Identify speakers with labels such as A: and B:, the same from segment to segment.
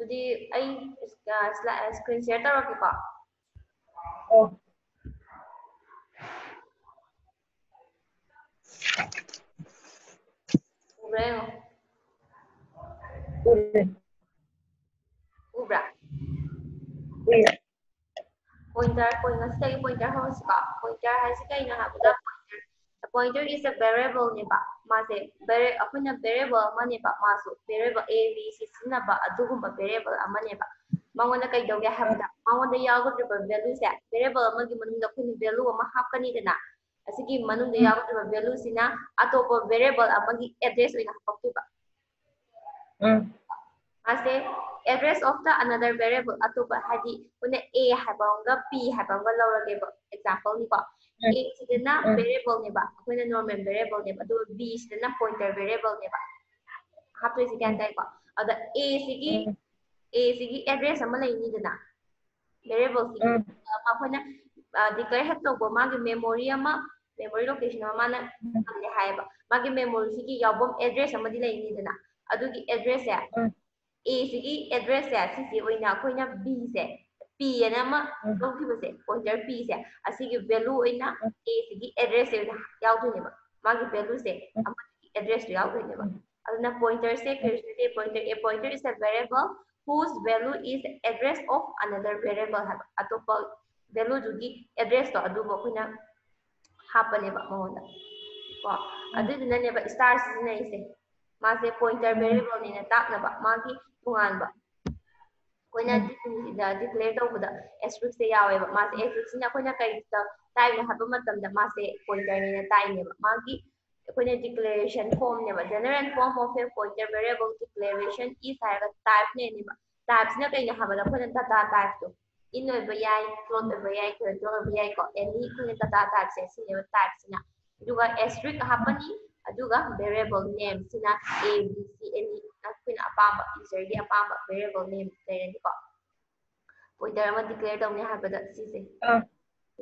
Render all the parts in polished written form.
A: ꯑꯗꯨꯗꯤ ꯑꯩ ꯁ꯭ꯀ꯭ꯔꯤꯟ ꯁꯤꯌꯔ ꯇꯧꯔꯛꯀꯦꯀꯣ
B: ꯑꯣ
A: ꯎꯕ꯭ꯔꯥ ꯌꯦꯡꯉꯣ
B: ꯎꯔꯦ
A: ꯎꯕ꯭ꯔꯥ
B: ꯎꯏ
A: ꯉꯁꯤꯗꯒꯤ ꯄꯣꯏꯟꯇꯔ ꯍꯧꯔꯁꯤꯀꯣ ꯄꯣꯏꯟꯇꯔ ꯍꯥꯏꯁꯤ ꯀꯩꯅꯣ ꯍꯥꯏꯕꯗ pointer is a variable neba mase akhuna variable amaneba masu variable a b c sinaba adugumba variable amaneba mangona kai doge habda mangona yagodriba value se variable amagi manungda khuni value ama hapkani dana asigi manungda yagodriba value sina atopo variable amagi address oina hapkiba mase address of the another variable atopa hadi kuna a habanga p habanga lawrageba example ni ko a sidana variable neba akhuna normal variable neba adu b sidana pointer variable neba hapto si kan tai ko ada a sigi address ama laini dana variable sigi akhuna declare hat to magi memory ama memory location ama na haiba magi memory sigi yabom address ama di laini dana adugi address ya a sigi address ya sisi oina akhuna b se p ana ma lawkhibase pointer p se asigi value oina a sigi address se yauduneba magi value se amagi address yauduneba aduna pointer se create pointer is a variable whose value is the address of another variable have atopa value dugi address to adu akhuna hapaneba mahoda ko aduduna neba star sina ise mase pointer variable ni na taknaba magi tunganba koina declare tawbada asterisk se yaweba mase asterisk na koina kai ta type na haba matamda mase pointer ni na taineba magi koina declaration form neba general form of a pointer variable declaration is haiga type ne neba types na kai na haba koina data type to in oiba yai float oiba yai character oiba yai ko any koina data type se sineba type sina aduga asterisk hapani aduga variable name sina a b c any akwina apamba user di apamba variable name lereni ko pointer ama declare tawni habada sise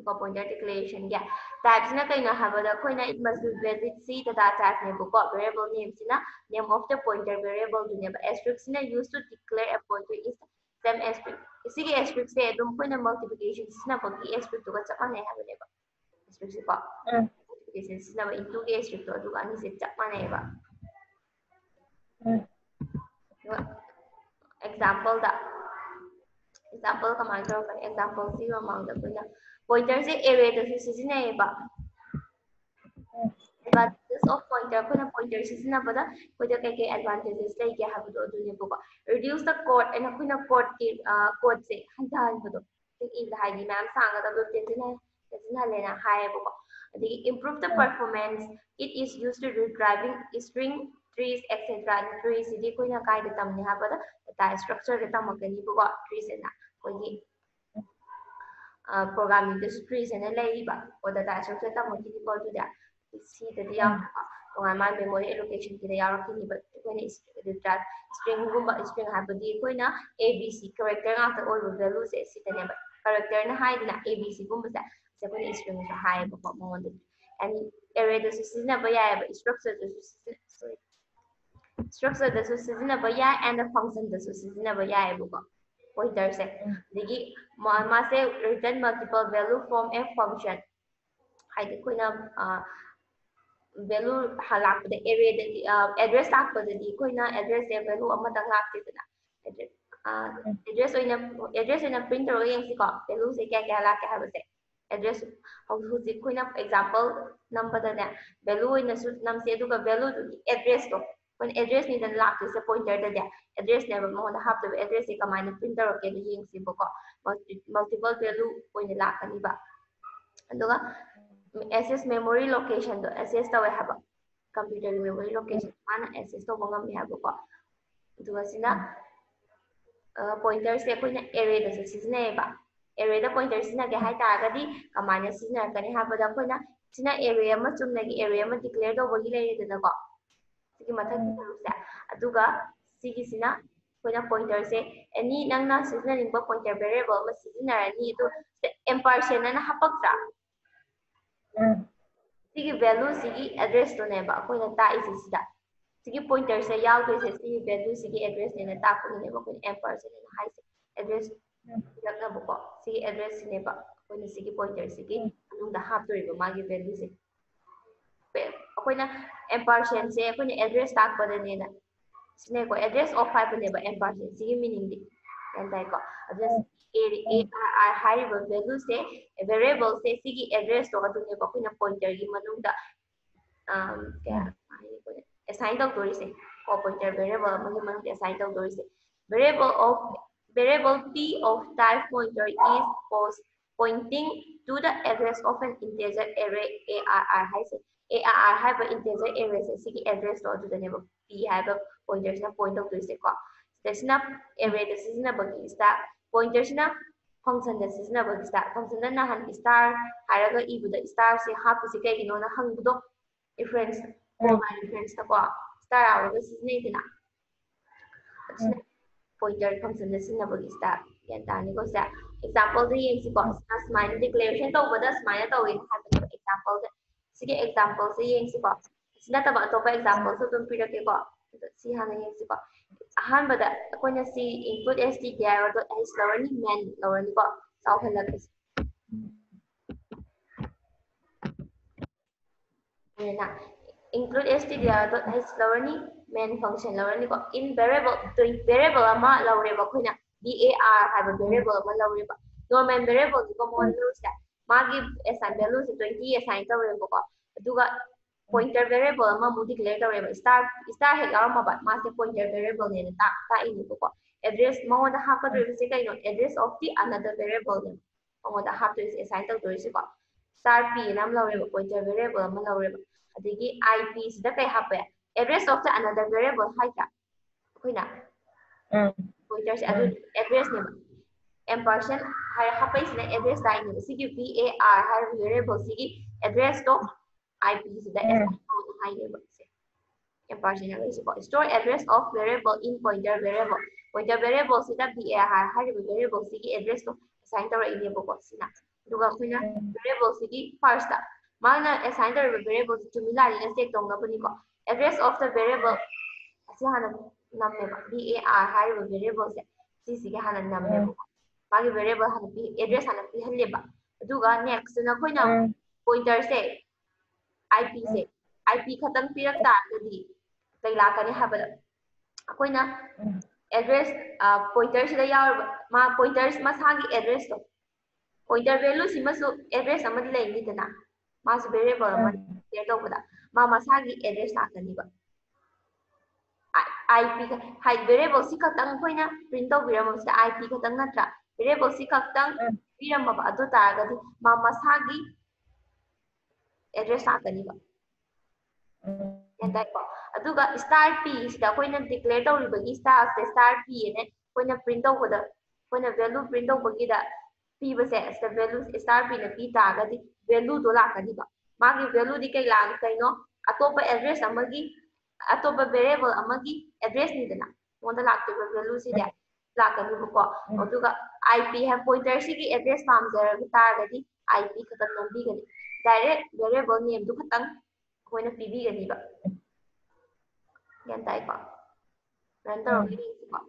A: ko pointer declaration ya type sina kaina habada koina it must be valid c data type ne ko variable name sina name of the pointer variable du ne ba asterisk sina used to declare a pointer is same asterisk isigi asterisk se dum koina multiplication sina ko ki asterisk to ka chapane habade ba asterisk ko multiplication sina ba into ke asterisk to du ani se chapane ba example da example command ro kan example zero amount da koina pointer se array da sisine ba advantages of pointer koina pointer sisina bada koida kai kai advantages lai ke habdo adune ko reduce the code and koina code ki code se hantan bado in the high ma'am sanga da do tenjina lena high ko the improve the performance it is used to retrieving string trees etc and trees di koina kai da tamni habada data structure da tamakani ko trees na koigi programming the trees and laiba or data structure tamakini ko do da C the diam or my memory allocation ki da yarakini but when is the string gumba string habadi koina abc character nga ta all values se sitane ba character na hide na abc gumba sa se koina string sa hide ba mo and array da susina ba ya ba structure da sorry structure da susina ba ya and the function da susina ba ya ba pointer se digi ma se return multiple value from a function hide koina value halakda array da address lakpada di koina address e value amadang laktidana address oina print tawga yengsi ko value se kya kya lakke habase address hauji koina example nambada ne value oina su namse aduga value du address to kon address ni dan lakte se pointer da de address ne mo da hapta address e kamaina print tawga ke yengsi boko multiple value oina lakani ba aduga access memory location do access tawe haba computer memory location mana access to bangam mi haba ko duga sina pointer se koina array da sisine ba array da pointer sina ge hai ta gadi kamana sina kani haba da koina sina array ama chumna gi array ama declare do bogi le de ko sigi mathak sa aduga sigi sina koina pointer se any nangna sisina ning ba pointer variable ma sisina ni do ampersand na hapaktra sigi value sigi address to neba koina ta isi sida sigi pointer se yaudose sigi value sigi address ne taakpagine ba kun ampersand ne haise address yakna buko sigi address ne ba kun sigi pointer sigi anung da haptori ba magi value se akoina ampersand se akoina address taakpadane na sine ko address of haiba ne ba ampersand sigi meaning di yantai ko address ARR hariba value se variable se sigi address to adune ba akoina pointer gi manung da kaya assign tꯧꯗꯣꯔꯤꯁꯦ ko pointer variable amagi manungda assign tꯧꯗꯣꯔꯤꯁꯦ variable p of type pointer is pointing to the address of an integer array arr haise arr haiba integer array se sigi address to adudane p haiba pointer sina point tꯧдꯣꯔꯤꯁꯦ ko sina array da sizinabagi sta pointer sina function da sizinabagi sta function da nahan star haraga ibuda star se hapuse kaigino na hangbudo reference format reference ta ko star out ga sizinayidina sina pointer function da sizinabagi sta yan tani ko sa example da yengsi ko sina smile declaration tawbada smile tawi haibana example da sige example se yengsi ko sina taba atopa example so dum pirake ko si hana yengsi ko ahanbada akoina si input stdio dot h lawani man lawani ko sawhalak na include stdio.h lawani main function lawani ko in variable ama lawreba khoina var haiba variable ama lawreba normal variable ko mo lose magi assign value se 20 assign tawreba ko aduga pointer variable ama mu declare tawreba star he yarama ba ma se pointer variable ne ta ini ko address mo da hapadre se kaino address of the another variable ne mo da hapto is assign tawdori se ko star p nam lawreba pointer variable ama lawreba adigi ip sida kai hape address of the another variable haita koina pointer se adu address ne ampersand har hapai sida address ta ne sigi var har variable sigi address to ip sida assign hai ne se ampersand ne se store address of variable in pointer variable sida var har variable sigi address to assign tawra ne ko sina duga koina variable sigi first mana assign the variable to milari na check tong na ko address of the variable asi hana namme ba var hariba variable se si si ga hana namme ba magi variable hana pi address hana pi halle ba aduga next na koina pointer se ip se ip khatang pirak ta gadi kai la kani habala koina address pointer sida yaw ma pointers masagi address to pointer value simasu address amadi lai dana mas variable ama declare tawbada ma masagi address lakaniba ip hai variable si khatang koina print tawbiram sida ip khatang natra variable si khatang piram ba adu taragadi ma masagi address lakaniba yandai ko aduga star p sida koina declare tawribagi star p ne koina print tawbada koina value print tawbagi da pibase sida value star p na pi taragadi value do lakaniba magi value di kai lang kaino atopa address amagi atopa variable amagi address ni dana monda lakte value si da lakani ko aduga ip have pointer sigi address pamjara taragadi ip khatang nambi gani direct variable name du khatang koina pibi gani ba yan tai ko ran taro ni ko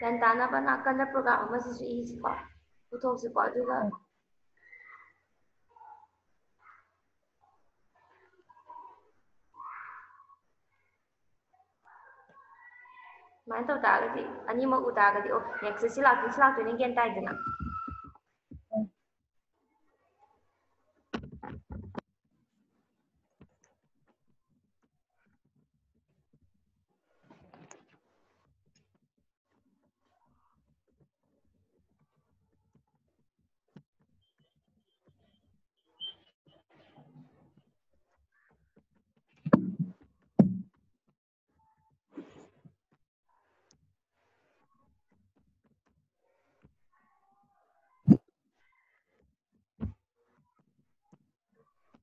A: dan tana ba na kana program ama si is ko puthok si ko aduga man to taragadi ani ma utagadi o next sila to ni gen tai dana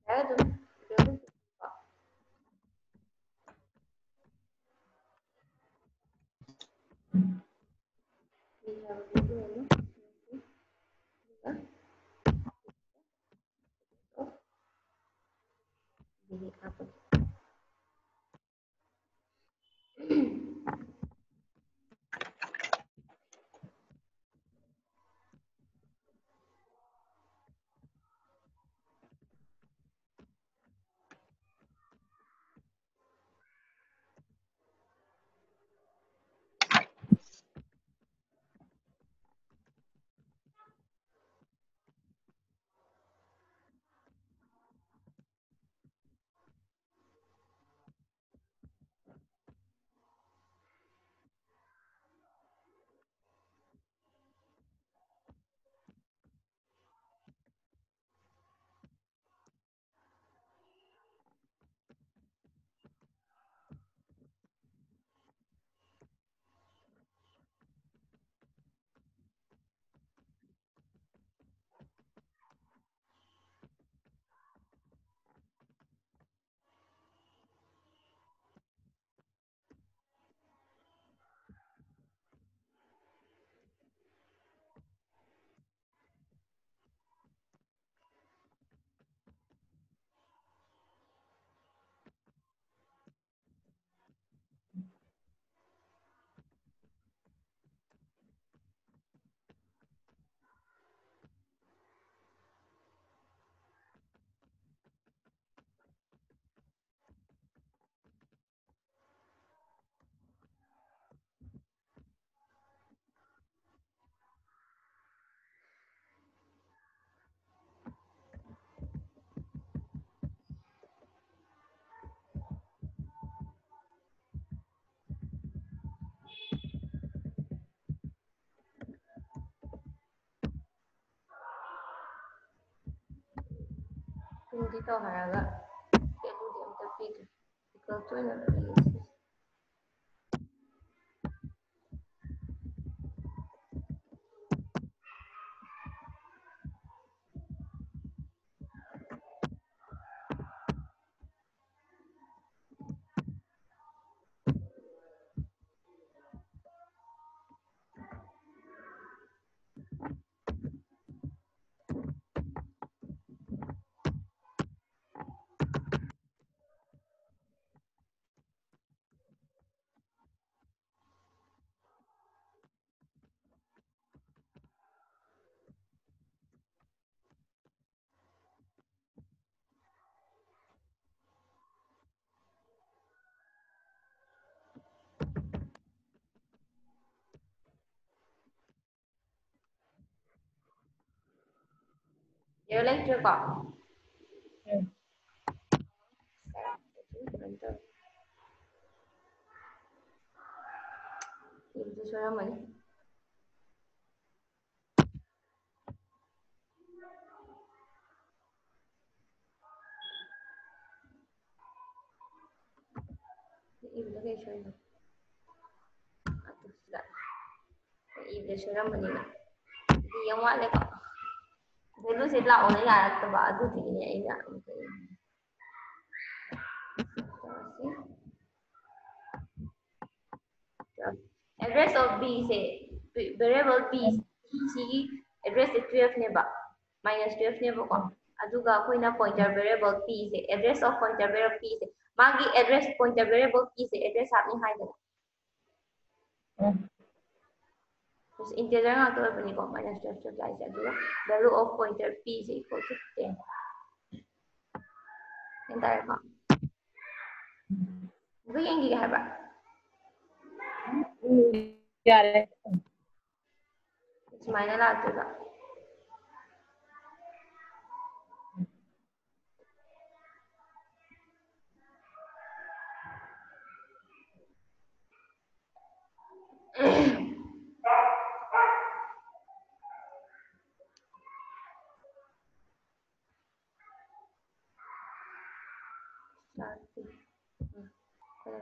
A: ya dum value to haraga value di amta pidre equal to na p You're like to go. Itu suara mana? Itu kayak suara. Atau sudah. Itu suara mana? Dia yang mana kok? Dulu sih lah orang yang tebak itu tingginya ini. Address of B say variable B C address is 12 neba minus 12 neba ko aduga koina pointer variable P say address of pointer variable P say magi address pointer variable P say address hapni haidana terus integer nga to bani ko minus 12 guys aduga value of pointer P is equal to 10 entire ko Bigyan gi haba
B: Yeah.
A: it's minus la to ba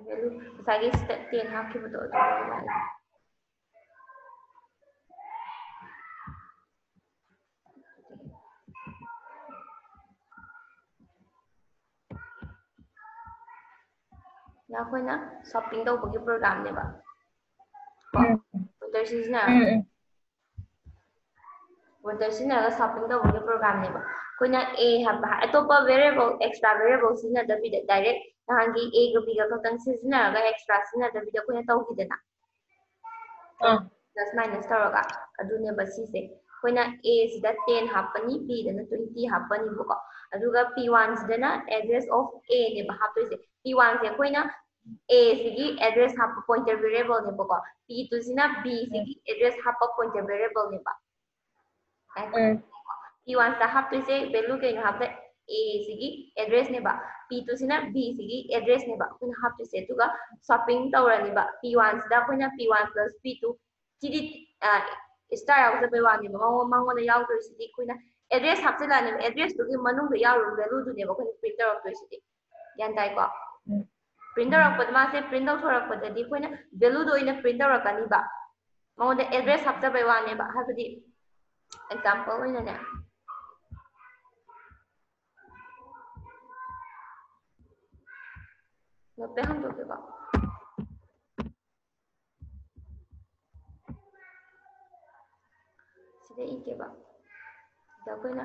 A: value sagi step 10 hakibado to na ko na shopping daw bagi program ne ba pointer sina shopping daw bagi program ne ba ko na a haba atopa variable extra variable sina da bi direct nahangi a ga b ga katang sina ga extra sina da bi da ko na taw hidana plus minus taraga adune ba sise ko na a sida 10 hapani b da na 20 hapani bu ko aduga p1 sida na address of a ne ba hapise p1 se ko na a sigi address hapa pointer variable ne ba ko p2 sina b sigi address hapa pointer variable ne ba p1 sa hapise value ke hapte a sigi address ne ba p2 sina b sigi address ne ba kun hapise tuga shopping tawrani ba p1 sida ko na p1 plus p2 chidi star out the one ni mango da yaw to sidi ko na address hapsela ni address to gi manung da yaw value du ne ba ko printer of to sidi yan tai ko printer of ma se print out thorak pa di ko na value do ina printer of kani ba mango da address hapsa ba one ne ba ha di example ina ne no pe ham do ke ba sida ike ba da ko na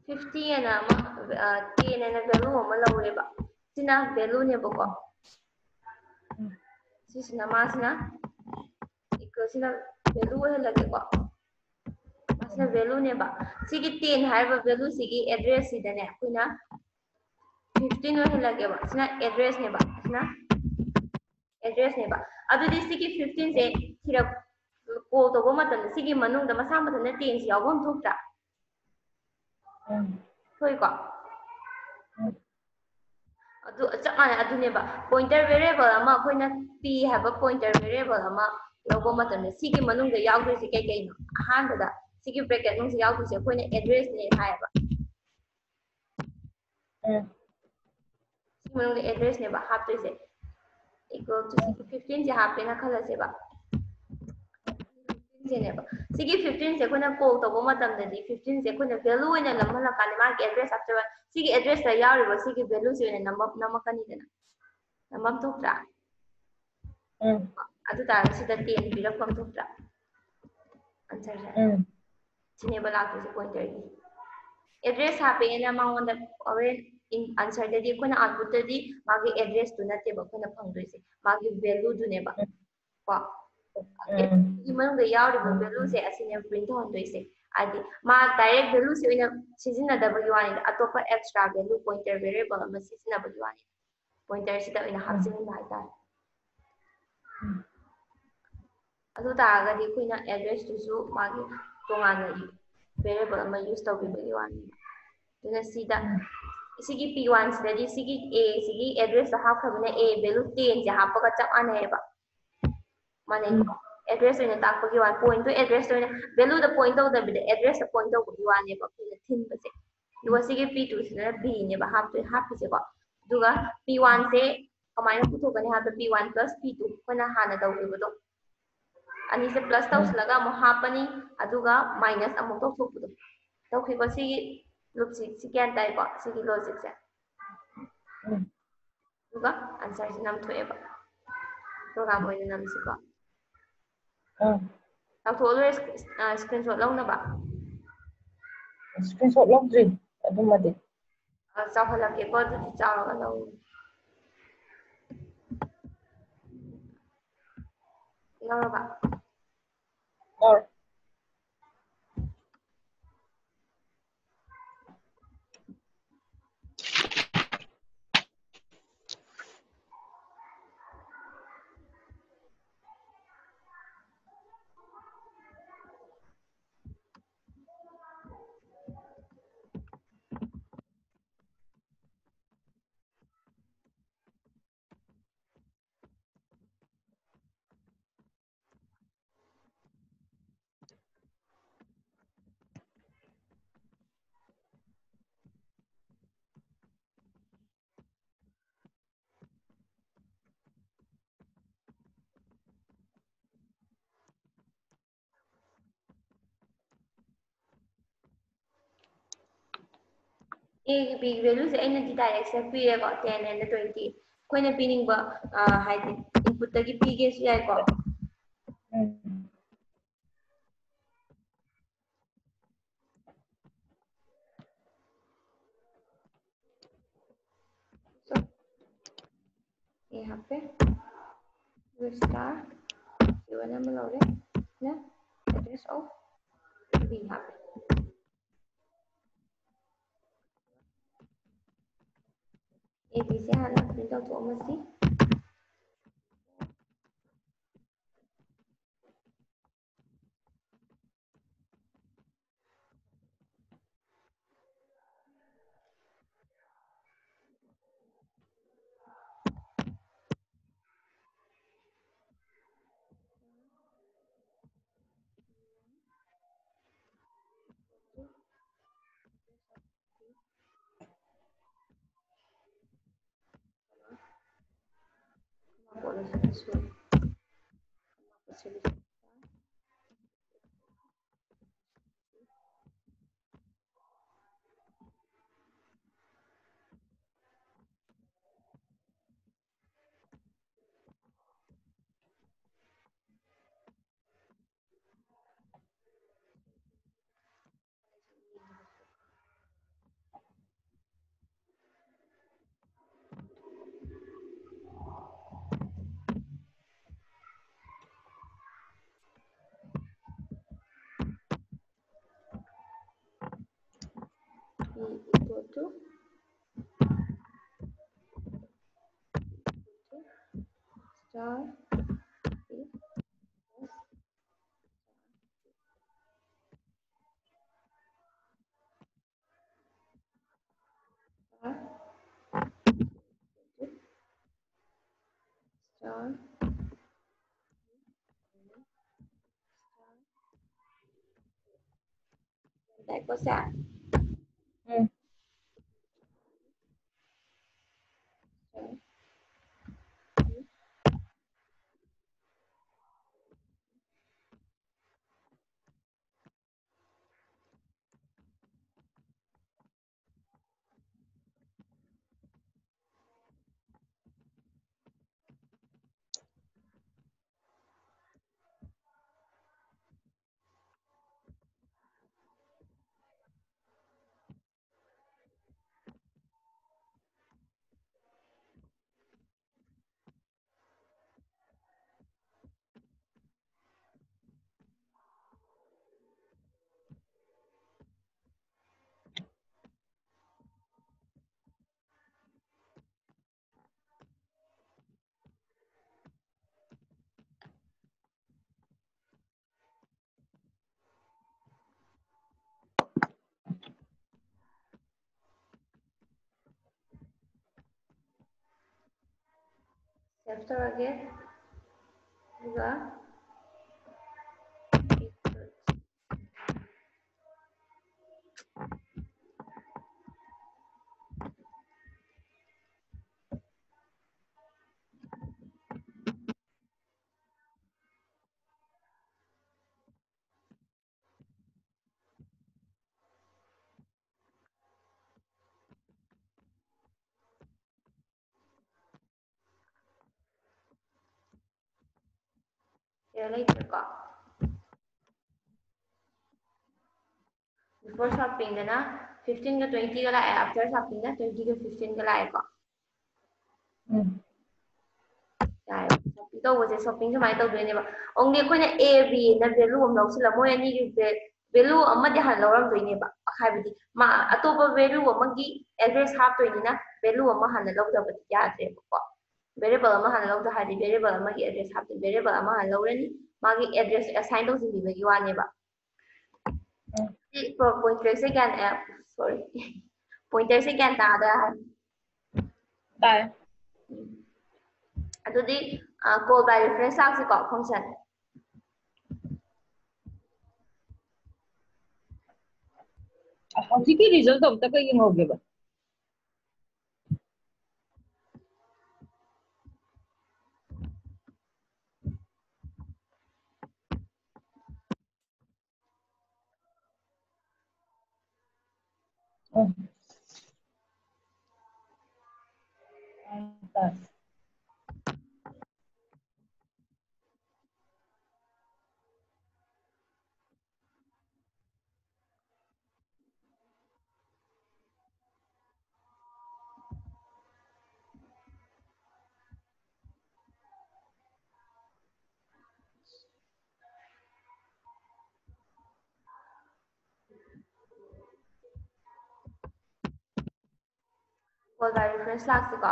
A: 50 ana ma 10 ana value ma laure ba sina value ne ba ko sina masina equal sina value he lage ko masina value ne ba sigi 10 hai ba value sigi address sida ne kuina 15 he lage ba sina address ne ba sina address ne ba adu di sigi 15 se sira ko to bo matan sigi manung da masa matan na 10 si yawon thukta thôi ko adu chak mana adu ne ba pointer variable ama koina p have a pointer variable ama logo matan sigi manung da yaw si kai kai no han da ꯁꯤꯒꯤ bracket ꯅꯨꯡꯁꯤ ꯌꯥꯎꯗꯣꯏꯁꯦ ꯑꯩꯈꯣꯏꯅ ꯑꯦꯗ꯭ꯔꯦꯁꯅꯦ ꯍꯥꯏꯌꯦꯕ ꯁꯤ ꯃꯅꯨꯡꯗ ꯑꯦꯗ꯭ꯔꯦꯁꯅꯦꯕ ꯍꯥꯞꯇꯣꯏꯁꯦ equal to ꯁꯤꯒꯤ 15ꯁꯦ ꯍꯥꯞꯄꯦꯅ ꯈꯜꯂꯁꯦꯕ 15ꯁꯦꯅꯦꯕ ꯁꯤꯒꯤ 15ꯁꯦ ꯑꯩꯈꯣꯏꯅ call ꯇꯧꯕ ꯃꯇꯝꯗꯗꯤ 15ꯁꯦ ꯑꯩꯈꯣꯏꯅ ꯚꯦꯂꯨ ꯑꯣꯏꯅ ꯅꯝꯍꯜꯂꯀꯥꯟꯗ ꯃꯥꯒꯤ ꯑꯦꯗ꯭ꯔꯦꯁ ꯍꯥꯞꯇꯣꯏꯕ ꯁꯤꯒꯤ ꯑꯦꯗ꯭ꯔꯦꯁꯇ ꯌꯥꯎꯔꯤꯕ ꯁꯤꯒꯤ ꯚꯦꯂꯨꯁꯦ ꯑꯣꯏꯅ ꯅꯝꯃꯛꯀꯅꯤꯗꯅ ꯅꯝꯐꯝ ꯊꯣꯛꯇ꯭ꯔꯥ ꯑꯗꯨ ꯇꯥꯔꯒ ꯁꯤꯗ 10 ꯄꯤꯔꯛꯐꯝ ꯊꯣꯛꯇ꯭ꯔꯥ ꯑꯟꯁꯔꯁꯦ ꯁꯤꯅꯦꯕ ꯂꯥꯛꯇꯣꯏꯁꯦ ꯄꯣꯏꯟꯇꯔꯒꯤ ꯑꯦꯗ꯭ꯔꯦꯁ ꯍꯥꯞꯄꯦꯅ ꯃꯉꯣꯟꯗ ꯍꯣꯔꯦꯟ ꯑꯟꯁꯔꯗꯗꯤ ꯑꯩꯈꯣꯏꯅ ꯑꯥꯎꯠꯄꯨꯠꯇꯗꯤ ꯃꯥꯒꯤ ꯑꯦꯗ꯭ꯔꯦꯁꯇꯨ ꯅꯠꯇꯦꯕ ꯑꯩꯈꯣꯏꯅ ꯐꯪꯗꯣꯏꯁꯦ ꯃꯥꯒꯤ ꯚꯦꯂꯨꯗꯨꯅꯦꯕ ꯀꯣ ꯑꯦꯗ꯭ꯔꯦꯁꯀꯤ ꯃꯅꯨꯡꯗ ꯌꯥꯎꯔꯤꯕ ꯚꯦꯂꯨꯁꯦ ꯑꯁꯤꯅꯦꯕ ꯄ꯭ꯔꯤꯟ ꯇꯧꯍꯟꯗꯣꯏꯁꯦ ꯍꯥꯏꯗꯤ ꯃꯥ ꯗꯥꯏꯔꯦꯛ ꯚꯦꯂꯨꯁꯦ ꯑꯣꯏꯅ ꯁꯤꯖꯤꯟꯅꯗꯕꯒꯤ ꯋꯥꯅꯤꯗ ꯑꯇꯣꯞꯄ ꯑꯦꯛꯁꯇ꯭ꯔꯥ ꯚꯦꯂꯨ ꯄꯣꯏꯟꯇꯔ ꯚꯦꯔꯤꯑꯦꯕꯜ ꯑꯃ ꯁꯤꯖꯤꯟꯅꯕꯒꯤ ꯋꯥꯅꯤꯗ ꯄꯣꯏꯟꯇꯔꯁꯤꯗ ꯑꯣꯏꯅ ꯍꯥꯞꯆꯤꯟꯕ ꯍꯥꯏꯇꯥꯔꯦ ꯑꯗꯨ ꯇꯥꯔꯒꯗꯤ ꯑꯩꯈꯣꯏꯅ ꯑꯦꯗ꯭ꯔꯦꯁꯇꯨꯁꯨ ꯃꯥꯒꯤ ꯇꯣꯉꯥꯟꯅ ꯚꯦꯔꯤꯑꯦꯕꯜ ꯑꯃ ꯌꯨꯁ ꯇꯧꯕꯤꯕꯒꯤ ꯋꯥꯅꯤꯕ ꯑꯗꯨꯅ ꯁꯤꯗ ꯁꯤꯒꯤ P1 ꯁꯤꯗꯗꯤ ꯁꯤꯒꯤ A ꯁꯤꯒꯤ ꯑꯦꯗ꯭ꯔꯦꯁꯇ ꯍꯥꯞꯈ꯭ꯔꯕꯅꯤꯅ A ꯚꯦꯂꯨ 10ꯁꯦ ꯍꯥꯞꯄꯒ ꯆꯞ ꯃꯥꯟꯅꯩꯑꯕ ꯃꯥꯟꯅꯩꯀꯣ ꯑꯦꯗ꯭ꯔꯦꯁ ꯑꯣꯏꯅ ꯇꯥꯛꯄꯒꯤ ꯋꯥꯅꯤ ꯄꯣꯏꯟꯇꯣ ꯑꯦꯗ꯭ꯔꯦꯁꯇ ꯑꯣꯏꯅ ꯚꯦꯂꯨꯗ ꯄꯣꯏꯟ ꯇꯧꯗꯕꯤꯗ ꯑꯦꯗ꯭ꯔꯦꯁꯇ ꯄꯣꯏꯟ ꯇꯧꯕꯒꯤ ꯋꯥꯅꯦꯕ ꯑꯩꯈꯣꯏꯅ ꯊꯤꯟꯕꯁꯦ ꯑꯗꯨꯒ ꯁꯤꯒꯤ P2 ꯁꯤꯗꯅ Bꯅꯦꯕ ꯍꯥꯞꯄꯤꯁꯦꯀꯣ ꯑꯗꯨꯒ P1ꯁꯦ ꯀꯃꯥꯏꯅ ꯄꯨꯊꯣꯛꯀꯅꯤ ꯍꯥꯏꯕꯗ P1 + P2 ꯑꯩꯈꯣꯏꯅ ꯍꯥꯟꯅ ꯇꯧꯈꯤꯕꯗꯣ ꯑꯅꯤꯁꯦ ꯄ꯭ꯂꯁ ꯇꯧꯁꯤꯜꯂꯒ ꯑꯃꯨꯛ ꯍꯥꯞꯄꯅꯤ ꯑꯗꯨꯒ ꯃꯥꯏꯅꯁ ꯑꯃꯨꯛ ꯇꯧꯊꯣꯛꯄꯗꯣ ꯇꯧꯈꯤꯕ ꯁꯤꯒꯤ ꯂꯨꯞꯁꯤ ꯁꯤ ꯒ꯭ꯌꯥꯟ ꯇꯥꯏꯀꯣ ꯁꯤꯒꯤ ꯂꯣꯖꯤꯛꯁꯦ ꯑꯗꯨꯒ ꯑꯟꯁꯔꯁꯤ ꯅꯝꯊꯣꯛꯑꯦꯕ ꯄ꯭ꯔꯣꯒꯥꯝ ꯑꯣꯏꯅ ꯅꯝꯁꯤꯀꯣ ꯂꯧꯊꯣꯛꯑ ꯂꯣꯏꯔꯦ ꯏꯁꯀ꯭ꯔꯤꯟ ꯁꯣꯠ ꯂꯧꯅꯕ
B: ꯏꯁꯀ꯭ꯔꯤꯟ ꯁꯣꯠ ꯂꯧꯗ꯭ꯔꯤ ꯑꯗꯨꯃꯗꯤ
A: ꯆꯥꯎꯍꯜꯂꯛꯀꯦꯀꯣ ꯑꯗꯨꯗꯤ ꯆꯥꯎꯔꯒ ꯂꯧ ꯂꯧꯔꯕ Aꯒꯤ Bꯒꯤ ꯚꯦꯂꯨꯁꯦ ꯑꯩꯅꯗꯤ ꯗꯥꯏꯔꯦꯛꯁꯦ ꯄꯤꯔꯦꯀꯣ 10 and 20 ꯑꯩꯈꯣꯏꯅ ꯄꯤꯅꯤꯡꯕ ꯍꯥꯏꯗꯤ ꯏꯟꯄꯨꯠꯇꯒꯤ ꯄꯤꯒꯦꯁꯨ ꯌꯥꯏꯀꯣ A ꯍꯥꯞꯄꯦ ꯁ꯭ꯇꯥꯔ ꯀꯤꯋꯟ ꯑꯃ ꯂꯧꯔꯦ ꯑꯦꯗ꯭ꯔꯦꯁ ꯑꯣꯐ B ꯍꯥꯞꯄꯦ ABꯁꯦ ꯍꯥꯟꯅ ꯄ꯭ꯔꯤꯟꯠ ꯇꯧꯊꯣꯛꯑꯝꯃꯁꯤ equal to star star ꯁꯦ save ꯇꯧꯔꯒꯦ ꯑꯗꯨꯒ ꯂꯩꯇ꯭ꯔꯦꯀꯣ before shoppingꯗꯅ 15ꯒ 20ꯒ ꯂꯥꯛꯑꯦ after shoppingꯅ 20ꯒ 15ꯒ ꯂꯥꯛꯑꯦꯀꯣ ꯌꯥꯔꯦ shopping ꯇꯧꯕꯁꯦ shopping ꯁꯨꯃꯥꯏꯅ ꯇꯧꯗꯣꯏꯅꯦꯕ ꯑꯣꯡꯂꯤ ꯑꯩꯈꯣꯏꯅ A B ꯅ ꯚꯦꯂꯨ ꯑꯃ ꯂꯧꯁꯤꯜꯂ ꯃꯣꯏ ꯑꯅꯤꯒꯤꯁꯦ ꯚꯦꯂꯨ ꯑꯃꯗꯤ ꯍꯥꯟꯅ ꯂꯧꯔꯝꯗꯣꯏꯅꯦꯕ ꯍꯥꯏꯕꯗꯤ ꯑꯇꯣꯞꯄ ꯚꯦꯂꯨ ꯑꯃꯒꯤ ꯑꯦꯗ꯭ꯔꯦꯁ ꯍꯥꯞꯇꯣꯏꯅꯤꯅ ꯚꯦꯂꯨ ꯑꯃ ꯍꯥꯟꯅ ꯂꯧꯗꯕꯗꯤ ꯌꯥꯗ꯭ꯔꯦꯕꯀꯣ ꯚꯦꯔꯤꯑꯦꯕꯜ ꯑꯃ ꯍꯥꯟꯅ ꯂꯧꯗ ꯍꯥꯏꯔꯗꯤ ꯚꯦꯔꯤꯑꯦꯕꯜ ꯑꯃꯒꯤ ꯑꯦꯗ꯭ꯔꯦꯁ ꯍꯥꯞꯇꯣꯏ ꯚꯦꯔꯤꯑꯦꯕꯜ ꯑꯃ ꯍꯥꯟꯅ ꯂꯧꯔꯅꯤ ꯃꯥꯒꯤ ꯑꯦꯗ꯭ꯔꯦꯁ ꯑꯦꯁꯥꯏꯟ ꯇꯧꯁꯤꯟꯕꯤꯕꯒꯤ ꯋꯥꯅꯦꯕ ꯄꯣꯏꯟꯇꯔꯁꯦ ꯁꯣꯔꯤ ꯄꯣꯏꯟꯇꯔꯁꯦ ꯒ꯭ꯌꯥꯟ ꯇꯥꯗ꯭ꯔꯥ
B: ꯇꯥꯏ
A: ꯑꯗꯨꯗꯤ ꯀꯣꯜ ꯕꯥꯏ ꯔꯤꯐꯔꯦꯟꯁ ꯂꯥꯛꯁꯤꯀꯣ ꯐꯪꯁꯟ
B: ꯍꯧꯖꯤꯛꯀꯤ ꯔꯤꯖꯜꯇꯣ ꯑꯝꯇꯒ ꯌꯦꯡꯍꯧꯒꯦꯕ
A: ꯀꯣꯜ ꯕꯥꯏ ꯔꯤꯐꯔꯦꯟꯁ ꯂꯥꯛꯁꯤꯀꯣ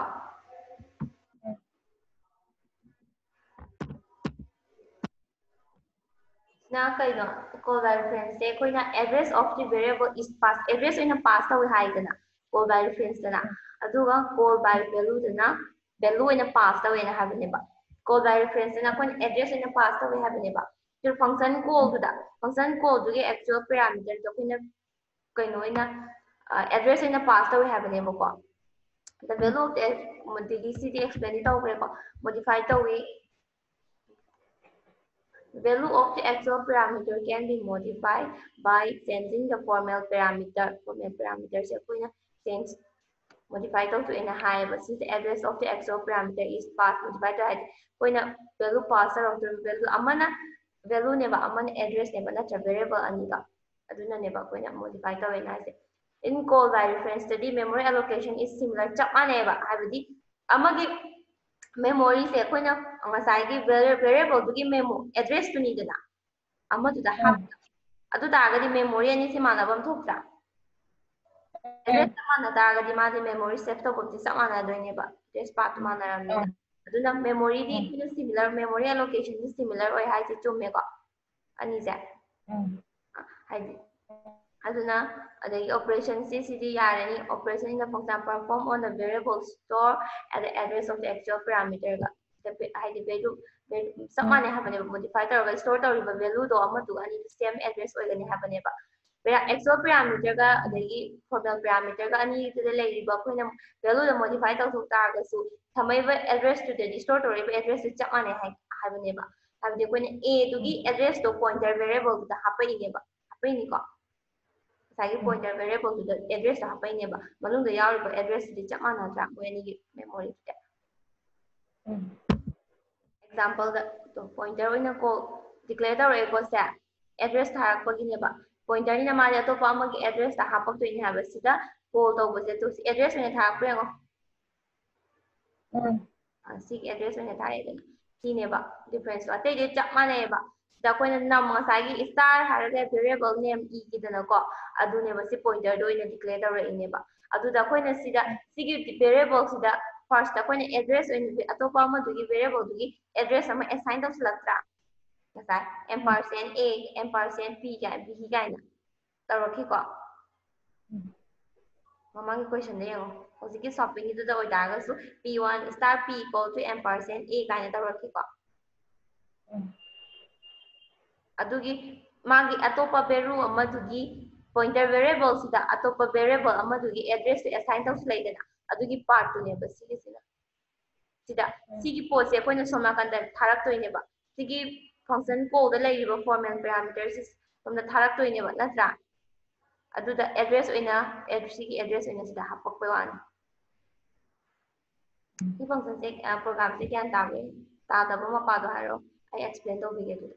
A: ꯁꯤꯅ ꯀꯩꯅꯣ ꯀꯣꯜ ꯕꯥꯏ ꯔꯤꯐꯔꯦꯟꯁꯁꯦ ꯑꯩꯈꯣꯏꯅ address of the variable is pass address ꯑꯣꯏꯅ ꯄꯥꯁ ꯇꯧꯋꯤ ꯍꯥꯏꯗꯅ ꯀꯣꯜ ꯕꯥꯏ ꯔꯤꯐꯔꯦꯟꯁꯇꯅ ꯑꯗꯨꯒ ꯀꯣꯜ ꯕꯥꯏ ꯚꯦꯂꯨꯗꯅ ꯚꯦꯂꯨ ꯑꯣꯏꯅ ꯄꯥꯁ ꯇꯧꯋꯦꯅ ꯍꯥꯏꯕꯅꯦꯕ ꯀꯣꯜ ꯕꯥꯏ ꯔꯤꯐꯔꯦꯟꯁꯇꯅ ꯑꯩꯈꯣꯏꯅ ꯑꯦꯗ꯭ꯔꯦꯁ ꯑꯣꯏꯅ ꯄꯥꯁ ꯇꯧꯋꯦ ꯍꯥꯏꯕꯅꯦꯕ ꯐꯪꯁꯟ ꯀꯣꯜꯗꯨꯗ ꯐꯪꯁꯟ ꯀꯣꯜꯗꯨꯒꯤ ꯑꯦꯛꯆꯨꯑꯦꯜ ꯄꯦꯔꯥꯃꯤꯇꯔꯗꯣ ꯑꯩꯈꯣꯏꯅ ꯀꯩꯅꯣ ꯑꯣꯏꯅ ꯑꯦꯗ꯭ꯔꯦꯁ ꯑꯣꯏꯅ ꯄꯥꯁ ꯇꯧꯋꯦ ꯍꯥꯏꯕꯅꯦꯕꯀꯣ ꯗ ꯚꯦꯂꯨ ꯑꯣꯐ ꯗꯤ ꯁꯤꯗꯤ ꯑꯦꯛꯁꯄ꯭ꯂꯦꯟꯗꯤ ꯇꯧꯈ꯭ꯔꯦꯀꯣ ꯃꯣꯗꯤꯐꯥꯏ ꯇꯧꯋꯤ value of the actual parameter can be modified by changing the formal parameter. Formal parameter se akoina change modify tauthokena haiba since the address of the actual parameter is passed modify to haidi koina value pass tauthok value amana value neba amana address neba natra variable aniga aduna neba koina modify tawena haise in call by reference study memory allocation is similar chap maneba haibadi amagi memory se akoina ngasai variable dugi memo address tunidana amatuda hap adu taragadi memory ani se manabam thokta address mana taragadi ma de memory save to boti sa mana doineba address path manaramnina aduna memory di kina similar memory allocation is similar oi haise chumme ko ani se haidi aduna adagi operation cd yarani operation in the function perform on the variable store at the address of the actual parameter ga haidi value sab mane habane modify taraga store tawriba value do amatu ani same address oigani habane ba actual parameter ga adagi formal parameter ga ani da leiriba koina value da modify tawthok taragasu thamaiba address to the store toriba address chap mane haibane ba habde koina a dugi address to pointer variable da hapai ne ba hapai ni ko sai pointer variable to the address da hapai ne ba manung da yauriba address di chap mana tra ko ani memory ta example da to pointer oina ko declare tawre ko sa address tharakpagi ne ba pointer ni na ma ya to pa ma gi address ta hapak to ni haba sida call to bose to address ne tharakpo yango sig address ne thare da ki ne ba difference wa te de chap mane ba da ko na nam ma sa gi star haraga variable name e ki da na ko adu ne ba si pointer do ina declare tawre ne ba adu da ko na sida sigi variable sida first da ko na address oina atopa ma du gi variable du gi address ama assign to selatra Nasa, ampersand A, ampersand B kayak B kayak na. Taruh ko. Mamang question na yun. O sige, shopping ito daw daga. So, P1 star P equal to ampersand A kayak taruh ko. Adugi, magi atopa beru amadugi pointer variable sida atopa variable amadugi address to assign to sila na. Adugi part to ne ba sige sila. Sida, sige po siya ko na sumakanda tarak to ne ba. Sige function call da layiro formal parameters from the tharak to ne ba natra. Aduda address oina sigi address oina sida hapakpa wani. Di function se program se kyan tabe tadaba mapado haro ay explain to bige duda.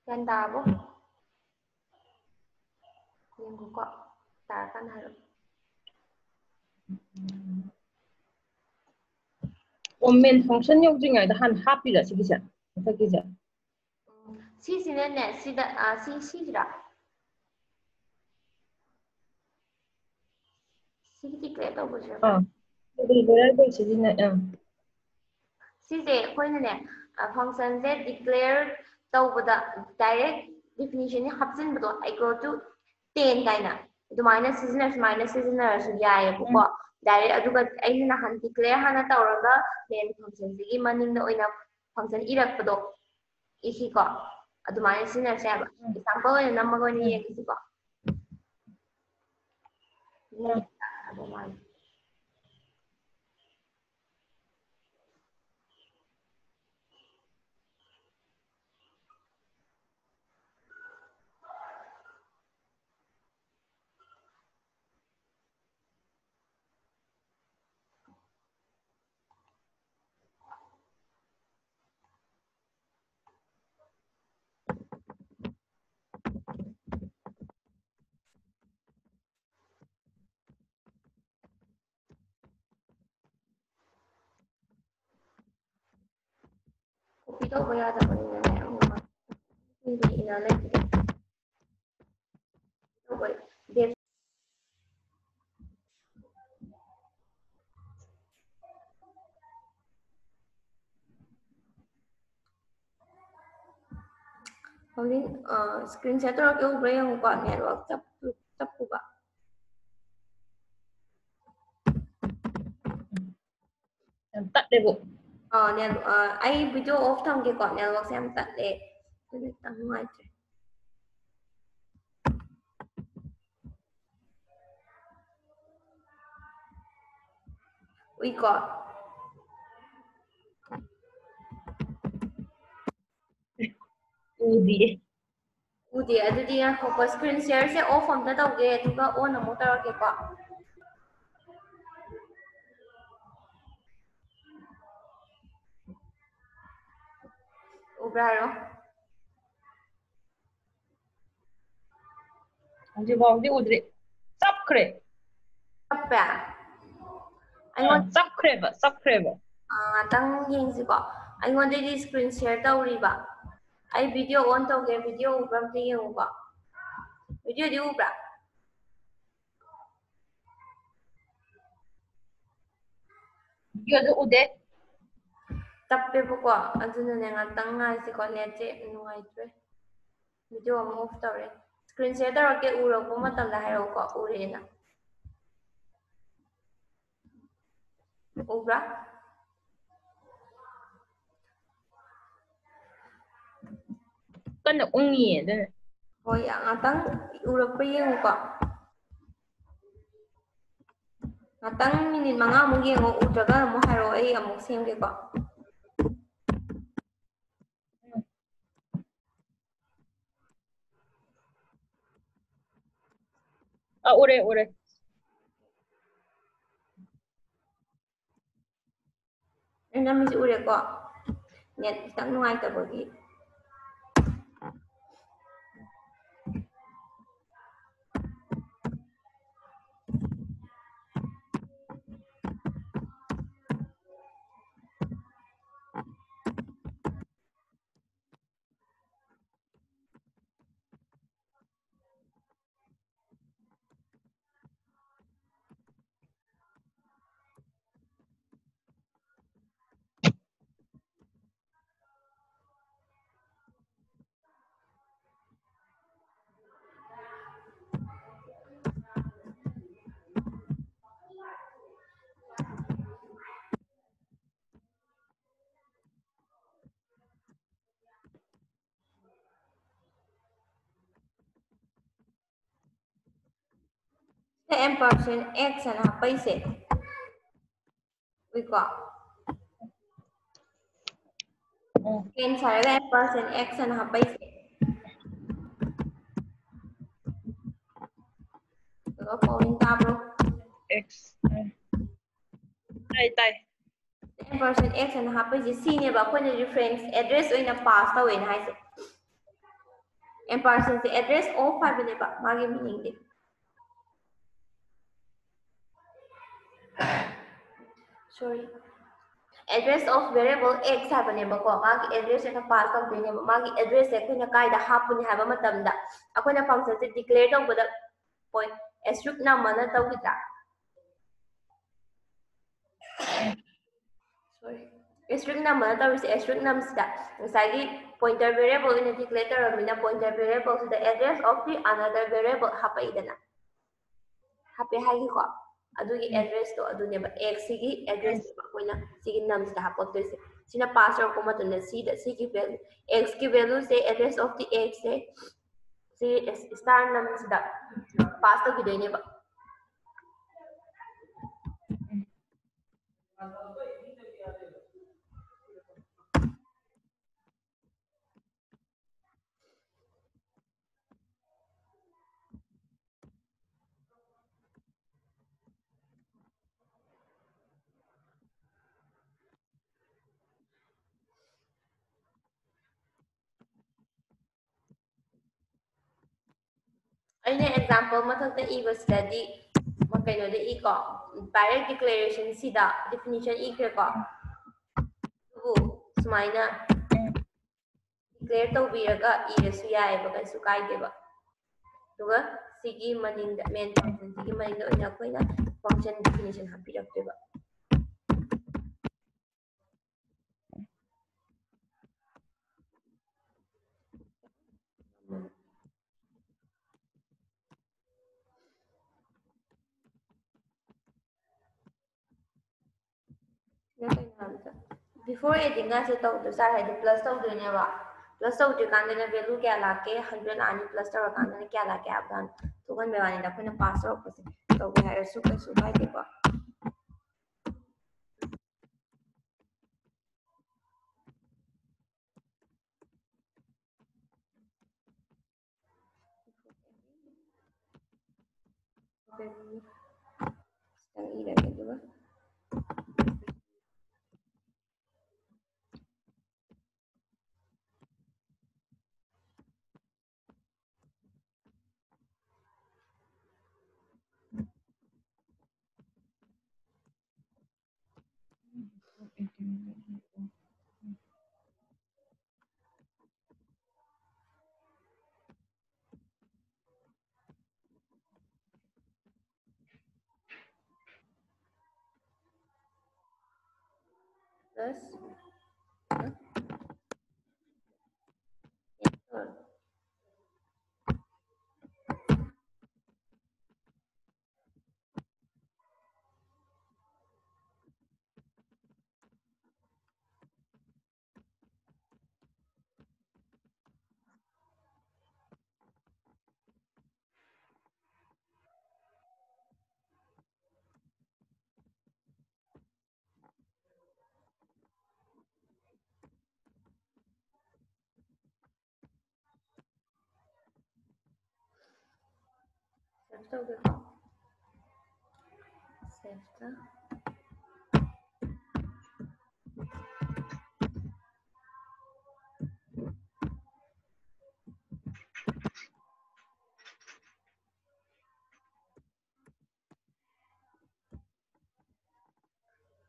A: Kyan tabo? Yung ko tarakan haro.
B: main function 여중에 한 합이라 시기자. 어떻게자?
A: Sisinan ne sida sida. Sigi declare to bo siya.
B: 우리 variable 시기네.
A: Sise akhoi ne function se declare tawbada direct definition ni hapsin bado equal to 10 kaina. Do minus seasoner su yae ko direct aduga aina na han declare hana tawraga main function sigi maning na oina function irak bado iki ko adu minus seasoner sa ba example oina namago ni yeki ko ni abo man Ito ba yata pa nila na yung hindi inalag ito ba def Holding screen share to yung ba yung network tap po ba
B: Tắt đi bộ.
A: ai video off thằng kia còn network xem tận để tăng ngoài we got
B: 우디.
A: Udi adudi nga ko screen share se off am ta tawge aduga on amo tarake ko ubraro
B: 어디 봐, 어디 오드리. 쌉크랩.
A: apa anh
B: 쌉크랩, 쌉크랩.
A: tang yeng si ko anh want di screen share tawri ba ai video on tawge video ubram ti yeng ba video di ubra
B: ꯚꯤꯗꯤꯑꯣꯁꯨ ꯎꯗꯦ
A: ꯇꯞꯄꯦꯕꯀꯣ ꯑꯗꯨꯅꯅꯦ ꯉꯥꯛꯇꯪ ꯉꯥꯏꯁꯤꯀꯣ ꯅꯦꯠꯁꯦ ꯅꯨꯡꯉꯥꯏꯇ꯭ꯔꯦ video ꯑꯃꯨꯛ of ꯇꯧꯔꯦ screen ꯁꯤꯌꯔ ꯇꯧꯔꯛꯀꯦ ꯎꯔꯛꯄ ꯃꯇꯝꯗ ꯍꯥꯏꯔꯛꯎꯀꯣ ꯎꯔꯦꯅ ꯎꯕ꯭ꯔꯥ
B: ꯀꯟꯅ ꯎꯪꯉꯤꯌꯦ ꯑꯗꯨꯅ
A: ꯍꯣꯏ ꯉꯥꯛꯇꯪ ꯎꯔꯛꯄ ꯌꯦꯡꯉꯨꯀꯣ ꯉꯥꯛꯇꯪ ꯃꯤꯅꯤꯠ 5ꯃꯨꯛ ꯌꯦꯡꯉꯣ ꯎꯗ꯭ꯔꯒ ꯑꯃꯨꯛ ꯍꯥꯏꯔꯛꯑꯣ ꯑꯩ ꯑꯃꯨꯛ ꯁꯦꯝꯒꯦꯀꯣ
B: ꯎꯔꯦ ꯎꯔꯦ
A: ꯑꯩ ꯅꯝꯃꯤꯁꯤ ꯎꯔꯦꯀꯣ ꯅꯦꯠ ꯈꯤꯇꯪ ꯅꯨꯡꯉꯥꯏꯇꯕꯒꯤ M% X ꯑꯅ ꯍꯥꯞꯄꯩꯁꯦ ꯎꯏꯀꯣ N ꯁꯥꯔꯒ M% X ꯑꯅ ꯍꯥꯞꯄꯩꯁꯦ ꯄꯥꯎꯃꯤꯡ ꯇꯥꯕ꯭ꯔꯣ
B: X ꯇꯥꯏ ꯇꯥꯏ
A: M% X ꯑꯅ ꯍꯥꯞꯄꯩꯁꯦ ꯁꯤꯅꯦꯕ ꯑꯩꯈꯣꯏꯅ ꯔꯤꯐꯔꯦꯟꯁ ꯑꯦꯗ꯭ꯔꯦꯁ ꯑꯣꯏꯅ ꯄꯥꯁ ꯇꯧꯋꯦꯅ ꯍꯥꯏꯁꯦ M%ꯁꯦ ꯑꯦꯗ꯭ꯔꯦꯁ ꯑꯣꯐ ꯍꯥꯏꯕꯅꯦꯕ ꯃꯥꯒꯤ ꯃꯤꯅꯤꯡꯗꯤ ꯁꯣꯔꯤ ꯑꯦꯗ꯭ꯔꯦꯁ ꯑꯣꯐ ꯚꯦꯔꯤꯑꯦꯕꯜ X ꯍꯥꯏꯕꯅꯦꯕꯀꯣ ꯃꯥꯒꯤ ꯑꯦꯗ꯭ꯔꯦꯁ ꯑꯣꯏꯅ ꯄꯥꯁ ꯇꯧꯗꯣꯏꯅꯦꯕ ꯃꯥꯒꯤ ꯑꯦꯗ꯭ꯔꯦꯁꯁꯦ ꯑꯩꯈꯣꯏꯅ ꯀꯥꯏꯗ ꯍꯥꯞꯄꯨꯅꯤ ꯍꯥꯏꯕ ꯃꯇꯝꯗ ꯑꯩꯈꯣꯏꯅ ꯐꯪꯁꯟꯁꯦ ꯗꯤꯀ꯭ꯂꯦꯌꯔ ꯇꯧꯕꯗ ꯄꯣꯏꯟ ꯑꯦꯁꯇ꯭ꯔꯤꯛ ꯅꯝꯃꯅ ꯇꯧꯈꯤꯗ꯭ꯔꯥ ꯁꯣꯔꯤ ꯑꯦꯁꯇ꯭ꯔꯤꯛ ꯅꯝꯕꯅ ꯇꯧꯔꯤꯁꯦ ꯑꯦꯁꯇ꯭ꯔꯤꯛ ꯅꯝꯁꯤꯗ ꯉꯁꯥꯏꯒꯤ ꯄꯣꯏꯟꯇꯔ ꯚꯦꯔꯤꯑꯦꯕꯜ ꯑꯣꯏꯅ ꯗꯤꯀ꯭ꯂꯦꯌꯔ ꯇꯧꯔꯕꯅꯤꯅ ꯄꯣꯏꯟꯇꯔ ꯚꯦꯔꯤꯑꯦꯕꯜꯁꯤꯗ address of the another variable ꯍꯥꯞꯄꯛꯏꯗꯅ ꯍꯥꯞꯄꯦ ꯍꯥꯏꯈꯤꯀꯣ ꯑꯗꯨꯒꯤ ꯑꯦꯗ꯭ꯔꯦꯁꯇꯣ ꯑꯗꯨꯅꯦꯕ X ꯁꯤꯒꯤ ꯑꯦꯗ꯭ꯔꯦꯁꯅꯦꯕ ꯑꯩꯈꯣꯏꯅ ꯁꯤꯒꯤ ꯅꯝꯁꯤꯗ ꯍꯥꯞꯄꯛꯇꯣꯏꯁꯦ ꯁꯤꯅ ꯄꯥꯁ ꯇꯧꯔꯛꯄ ꯃꯇꯝꯗ ꯁꯤꯗ ꯁꯤꯒꯤ ꯚꯦꯂꯨ X ꯒꯤ ꯚꯦꯂꯨꯁꯦ ꯑꯦꯗ꯭ꯔꯦꯁ ꯑꯣꯐ ꯗꯤ X ꯁꯤ ꯁ꯭ꯇꯥꯔ ꯅꯝꯁꯤꯗ ꯄꯥꯁ ꯇꯧꯈꯤꯗꯣꯏꯅꯦꯕ ꯑꯩꯅ ꯑꯦꯛꯖꯥꯝꯄꯜ ꯃꯊꯛꯇ ꯏꯕꯁꯤꯗꯗꯤ ꯀꯩꯅꯣꯗ ꯏꯀꯣ ꯗꯥꯏꯔꯦꯛ ꯗꯤꯀ꯭ꯂꯦꯔꯦꯁꯟꯁꯤꯗ ꯗꯤꯐꯤꯅꯤꯁꯟ ꯏꯈ꯭ꯔꯦꯀꯣ ꯑꯗꯨꯕꯨ ꯁꯨꯃꯥꯏꯅ ꯗꯤꯀ꯭ꯂꯦꯌꯔ ꯇꯧꯕꯤꯔꯒ ꯏꯔꯁꯨ ꯌꯥꯏꯑꯕ ꯀꯩꯁꯨ ꯀꯥꯏꯗꯦꯕ ꯑꯗꯨꯒ ꯁꯤꯒꯤ ꯃꯅꯤꯡꯗ ꯃꯦꯟ ꯐꯪꯁꯟꯁꯤꯒꯤ ꯃꯅꯤꯡꯗ ꯑꯣꯏꯅ ꯑꯩꯈꯣꯏꯅ ꯐꯪꯁꯟ ꯗꯤꯐꯤꯅꯤꯁꯟ ꯍꯥꯞꯄꯤꯔꯛꯇꯣꯏꯕ ꯕꯤꯐꯣꯔ ꯑꯦꯗꯤꯡꯒꯁꯦ ꯇꯧꯗꯣꯏ ꯍꯥꯏꯗꯤ ꯄ꯭ꯂꯁ ꯇꯧꯗꯣꯏꯅꯦꯕ ꯄ꯭ꯂꯁ ꯇꯧꯗ꯭ꯔꯤꯀꯥꯟꯗꯅ ꯚꯦꯂꯨ ꯀꯌꯥ ꯂꯥꯛꯀꯦ 100 ꯂꯥꯛꯑꯅꯤ ꯄ꯭ꯂꯁ ꯇꯧꯔꯀꯥꯟꯗꯅ ꯀꯌꯥ ꯂꯥꯛꯀꯦ ꯍꯥꯏꯕꯗ ꯊꯣꯛꯍꯟꯕꯩ ꯋꯥꯅꯤꯗ ꯑꯩꯈꯣꯏꯅ ꯄꯥꯁ ꯇꯧꯔꯛꯄꯁꯦ ꯇꯧꯒꯦ ꯍꯥꯏꯔꯁꯨ ꯀꯩꯁꯨ ꯀꯥꯏꯗꯦꯀꯣ ꯈꯤꯇꯪ ꯏꯔꯒꯦ ꯑꯗꯨꯒ plus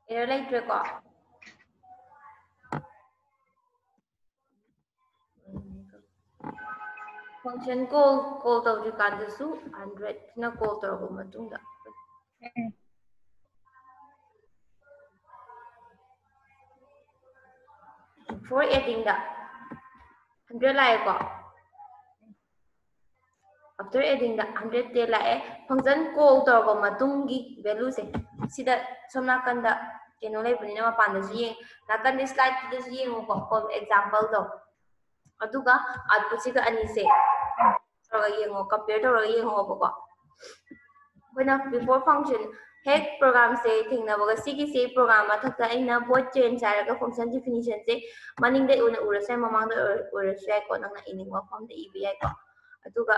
A: error ꯂꯩꯇ꯭ꯔꯦꯀꯣ function call ꯇꯧꯗ꯭ꯔꯤꯀꯥꯟꯗꯁꯨ 100 ꯅ call ꯇꯧꯔꯕ ꯃꯇꯨꯡꯗ for adding the 100 ꯂꯥꯛꯑꯦꯀꯣ after adding ꯗ 110 ꯂꯥꯛꯑꯦ function call ꯇꯧꯔꯕ ꯃꯇꯨꯡꯒꯤ value ꯁꯦ ꯁꯤꯗ ꯁꯣꯝ ꯅꯥꯀꯟꯗ ꯀꯩꯅꯣ ꯂꯩꯕꯅꯤꯅ ꯃꯄꯥꯟꯗꯁꯨ ꯅꯥꯀꯟꯗ slide-ꯗꯁꯨ ꯌꯦꯡꯉꯨꯀꯣ call example-ꯗꯣ ꯑꯗꯨꯒ output-ꯁꯤꯒ ꯑꯅꯤꯁꯦ ꯇꯧꯔꯒ ꯌꯦꯡꯉꯣ compare ꯇꯧꯔꯒ ꯌꯦꯡꯉꯣꯕꯀꯣ ꯑꯩꯈꯣꯏꯅ before function ꯍꯦꯛ ꯄ꯭ꯔꯣꯒ꯭ꯔꯥꯝꯁꯦ ꯊꯦꯡꯅꯕꯒ ꯁꯤꯒꯤꯁꯦ ꯄ꯭ꯔꯣꯒ꯭ꯔꯥꯝ ꯃꯊꯛꯇ ꯑꯩꯅ void change ꯍꯥꯏꯔꯒ function definition-ꯁꯦ ꯃꯅꯤꯡꯗ ꯎꯔꯁꯨ ꯌꯥꯏ ꯃꯃꯥꯡꯗ ꯑꯣꯏꯔꯁꯨ ꯌꯥꯏꯀꯣ ꯅꯪꯅ ꯏꯅꯤꯡꯕ ꯃꯐꯝꯗ ꯏꯕ ꯌꯥꯏꯀꯣ ꯑꯗꯨꯒ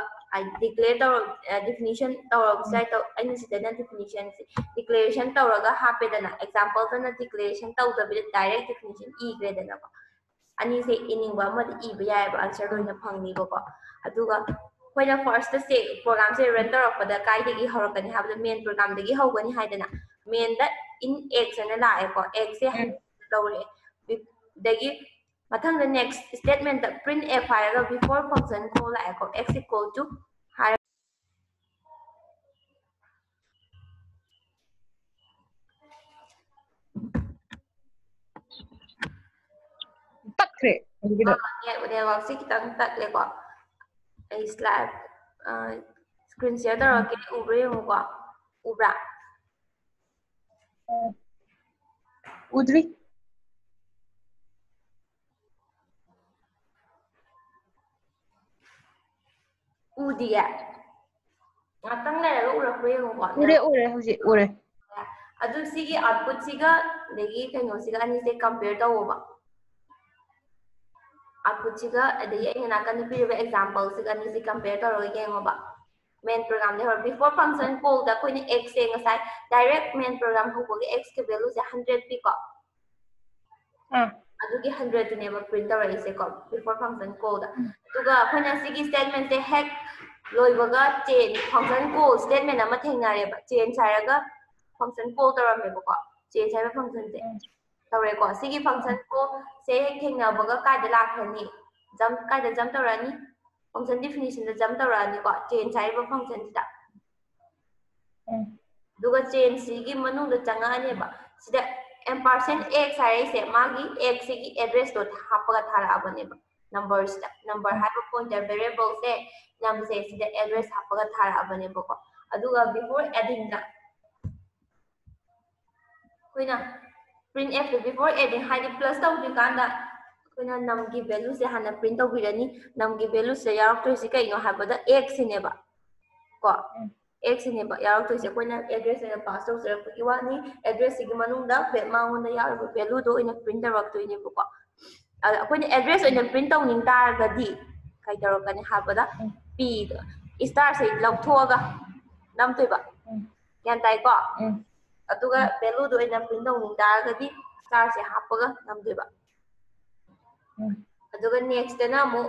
A: declare ꯇꯧꯔ definition ꯇꯧꯔꯕꯁꯨ ꯌꯥꯏ ꯑꯩꯅ ꯁꯤꯗꯅ definition-ꯁꯦ declaration ꯇꯧꯔꯒ ꯍꯥꯞꯄꯦꯗꯅ example-ꯗꯅ declaration ꯇꯧꯗꯕꯤꯗ direct definition ꯏꯈ꯭ꯔꯦꯗꯅꯀꯣ ꯑꯅꯤꯁꯦ ꯏꯅꯤꯡꯕ ꯑꯃꯗ ꯏꯕ ꯌꯥꯏꯑꯕ ꯑꯟꯁꯔ ꯂꯣꯏꯅ ꯐꯪꯅꯤꯕꯀꯣ ꯑꯗꯨꯒ ꯑꯩꯈꯣꯏꯅ ꯐꯥꯔꯁꯇ ꯄ꯭ꯔꯣꯒ꯭ꯔꯥꯝꯁꯦ ꯔꯟ ꯇꯧꯔꯛꯄꯗ ꯀꯥꯏꯗꯒꯤ ꯍꯧꯔꯛꯀꯅꯤ ꯍꯥꯏꯕꯗ ꯃꯦꯟ ꯄ꯭ꯔꯣꯒ꯭ꯔꯥꯝꯗꯒꯤ ꯍꯧꯒꯅꯤ ꯍꯥꯏꯗꯅ ꯃꯦꯟꯗ in x ꯍꯥꯏꯅ ꯂꯥꯛꯑꯦꯀꯣ x ꯁꯦ ꯂꯧꯔꯛꯑꯦ ꯑꯗꯒꯤ ꯃꯊꯪꯗ next statement-ꯗ print f ꯍꯥꯏꯔꯒ before function call ꯂꯥꯛꯑꯦꯀꯣ x equal to
B: ꯇꯠꯈ꯭ꯔꯦ ꯍꯧꯖꯤꯛꯀꯤꯗꯣ
A: ꯅꯦꯠꯋꯥꯛꯁꯦ ꯈꯤꯇꯪ ꯇꯠꯂꯦꯀꯣ ꯑꯩ ꯁ꯭ꯂꯥꯏꯗ ꯁ꯭ꯀ꯭ꯔꯤꯟ ꯁꯤꯌꯔ ꯇꯧꯔꯛꯀꯦ ꯎꯕ꯭ꯔꯥ ꯌꯦꯡꯉꯨꯀꯣ ꯎꯕ꯭ꯔꯥ
B: ꯎꯗ꯭ꯔꯤ
A: ꯎꯗꯤꯌꯦ ꯉꯥꯛꯇꯪ ꯂꯩꯔꯒ ꯎꯔꯛꯄ꯭ꯔꯥ ꯌꯦꯡꯉꯨꯀꯣ
B: ꯎꯔꯦ ꯍꯧꯖꯤꯛ ꯎꯔꯦ
A: ꯑꯗꯨ ꯁꯤꯒꯤ ꯑꯥꯎꯠꯄꯨꯠꯁꯤꯒ ꯑꯗꯒꯤ ꯀꯩꯅꯣꯁꯤꯒ ꯑꯅꯤꯁꯦ ꯀꯝꯄꯦꯌꯔ ꯇꯧꯋꯣꯕ ꯑꯥꯎꯠꯄꯨꯠꯁꯤꯒ ꯑꯗꯒꯤ ꯑꯩꯅ ꯅꯥꯀꯟꯗ ꯄꯤꯔꯤꯕ ꯑꯦꯛꯖꯥꯝꯄꯜꯁꯤꯒ ꯑꯅꯤꯁꯤ ꯀꯝꯄꯦꯌꯔ ꯇꯧꯔꯒ ꯌꯦꯡꯉꯣꯕ ꯃꯦꯟ ꯄ꯭ꯔꯣꯒ꯭ꯔꯥꯝꯗ ꯍꯧꯔ ꯕꯤꯐꯣꯔ ꯐꯪꯁꯟ ꯀꯣꯜꯗ ꯑꯩꯈꯣꯏꯅ x-ꯁꯦ ꯉꯁꯥꯏ ꯗꯥꯏꯔꯦꯛ ꯃꯦꯟ ꯄ꯭ꯔꯣꯒ꯭ꯔꯥꯝ ꯍꯧꯕꯒꯤ x-ꯀꯤ ꯚꯦꯂꯨꯁꯦ 100 ꯄꯤꯀꯣ ꯑꯗꯨꯒꯤ 100ꯗꯨꯅꯦꯕ ꯄ꯭ꯔꯤꯟ ꯇꯧꯔꯛꯏꯁꯦꯀꯣ ꯕꯤꯐꯣꯔ ꯐꯪꯁꯟ ꯀꯣꯜꯗ ꯑꯗꯨꯒ ꯑꯩꯈꯣꯏꯅ ꯁꯤꯒꯤ ꯁ꯭ꯇꯦꯠꯃꯦꯟꯁꯦ ꯍꯦꯛ ꯂꯣꯏꯕꯒ ꯐꯪꯁꯟ ꯀꯣꯜ ꯁ꯭ꯇꯦꯠꯃꯦꯟ ꯑꯃ ꯊꯦꯡꯅꯔꯦꯕ ꯆꯦꯟꯖ ꯍꯥꯏꯔꯒ ꯐꯪꯁꯟ ꯀꯣꯜ ꯇꯧꯔꯝꯃꯦꯕꯀꯣ ꯆꯦꯟꯖ ꯍꯥꯏꯕ ꯐꯪꯁꯟꯁꯦ ꯇꯧꯔꯦꯀꯣ ꯁꯤꯒꯤ ꯐꯪꯁꯟ ꯀꯣꯜ ꯁꯦ ꯍꯦꯛ ꯊꯦꯡꯅꯕꯒ ꯀꯥꯏꯗ ꯂꯥꯛꯈ꯭ꯔꯅꯤ ꯀꯥꯏꯗ ꯖꯝp ꯇꯧꯔꯛꯑꯅꯤ ꯐꯪꯁꯟ ꯗꯤꯐꯤꯅꯤꯁꯟꯗ ꯖꯝp ꯇꯧꯔꯛꯑꯅꯤꯀꯣ ꯆꯦꯟꯖ ꯍꯥꯏꯔꯤꯕ ꯐꯪꯁꯟꯁꯤꯗ ꯑꯗꯨꯒ ꯆꯦꯟꯖꯁꯤꯒꯤ ꯃꯅꯨꯡꯗ ꯆꯪꯉꯛꯑꯅꯦꯕ ꯁꯤꯗ %x ꯍꯥꯏꯔꯛꯏꯁꯦ ꯃꯥꯒꯤ x-ꯁꯤꯒꯤ ꯑꯦꯗ꯭ꯔꯦꯁꯇꯣ ꯍꯥꯞꯄꯒ ꯊꯥꯔꯛꯑꯕꯅꯦꯕ ꯅꯝꯕꯔꯁꯤꯗ ꯅꯝꯕꯔ ꯍꯥꯏꯕ ꯄꯣꯏꯟꯇꯔ ꯚꯦꯔꯤꯑꯦꯕꯜꯁꯦ ꯅꯝꯁꯦ ꯁꯤꯗ ꯑꯦꯗ꯭ꯔꯦꯁ ꯍꯥꯞꯄꯒ ꯊꯥꯔꯛꯑꯕꯅꯦꯕꯀꯣ ꯑꯗꯨꯒ ꯕꯤꯐꯣꯔ ꯑꯦꯗꯤꯡꯗ ꯑꯩꯈꯣꯏꯅ print f before adding ꯍꯥꯏꯗꯤ ꯄ꯭ꯂꯁ ꯇꯧꯗ꯭ꯔꯤꯀꯥꯟꯗ ꯑꯩꯈꯣꯏꯅ ꯅꯝꯒꯤ ꯚꯦꯂꯨꯁꯦ ꯍꯥꯟꯅ ꯄ꯭ꯔꯤꯟ ꯇꯧꯕꯤꯔꯅꯤ ꯅꯝꯒꯤ ꯚꯦꯂꯨꯁꯦ ꯌꯥꯎꯔꯛꯇꯣꯏꯁꯤ ꯀꯩꯅꯣ ꯍꯥꯏꯕꯗ x-ꯁꯤꯅꯦꯕ ꯀꯣ x-ꯁꯤꯅꯦꯕ ꯌꯥꯎꯔꯛꯇꯣꯏꯁꯦ ꯑꯩꯈꯣꯏꯅ ꯑꯦꯗ꯭ꯔꯦꯁ ꯑꯣꯏꯅ ꯄꯥꯁ ꯇꯧꯖꯔꯛꯄꯒꯤ ꯋꯥꯅꯤ ꯑꯦꯗ꯭ꯔꯦꯁꯁꯤꯒꯤ ꯃꯅꯨꯡꯗ ꯃꯉꯣꯟꯗ ꯌꯥꯎꯔꯤꯕ ꯚꯦꯂꯨꯗꯣ ꯑꯣꯏꯅ ꯄ꯭ꯔꯤꯟ ꯇꯧꯔꯛꯇꯣꯏꯅꯦꯕꯀꯣ ꯑꯗ ꯑꯩꯈꯣꯏꯅ ꯑꯦꯗ꯭ꯔꯦꯁ ꯑꯣꯏꯅ ꯄ꯭ꯔꯤꯟ ꯇꯧꯅꯤꯡ ꯇꯥꯔꯒꯗꯤ ꯀꯩ ꯇꯧꯔꯛꯀꯅꯤ ꯍꯥꯏꯕꯗ p ꯁ꯭ꯇꯥꯔꯁꯦ ꯂꯧꯊꯣꯛꯑꯒ ꯅꯝꯗꯣꯏꯕ ꯒ꯭ꯌꯥꯟ ꯇꯥꯏꯀꯣ ꯑꯗꯨꯒ ꯚꯦꯂꯨꯗꯣ ꯑꯣꯏꯅ ꯄ꯭ꯔꯤꯟ ꯇꯧꯅꯤꯡ ꯇꯥꯔꯒꯗꯤ ꯁ꯭ꯇꯥꯔꯁꯦ ꯍꯥꯞꯄꯒ ꯅꯝꯗꯣꯏꯕ ꯑꯗꯨꯒ ꯅꯦꯛꯁꯇꯅ ꯑꯃꯨꯛ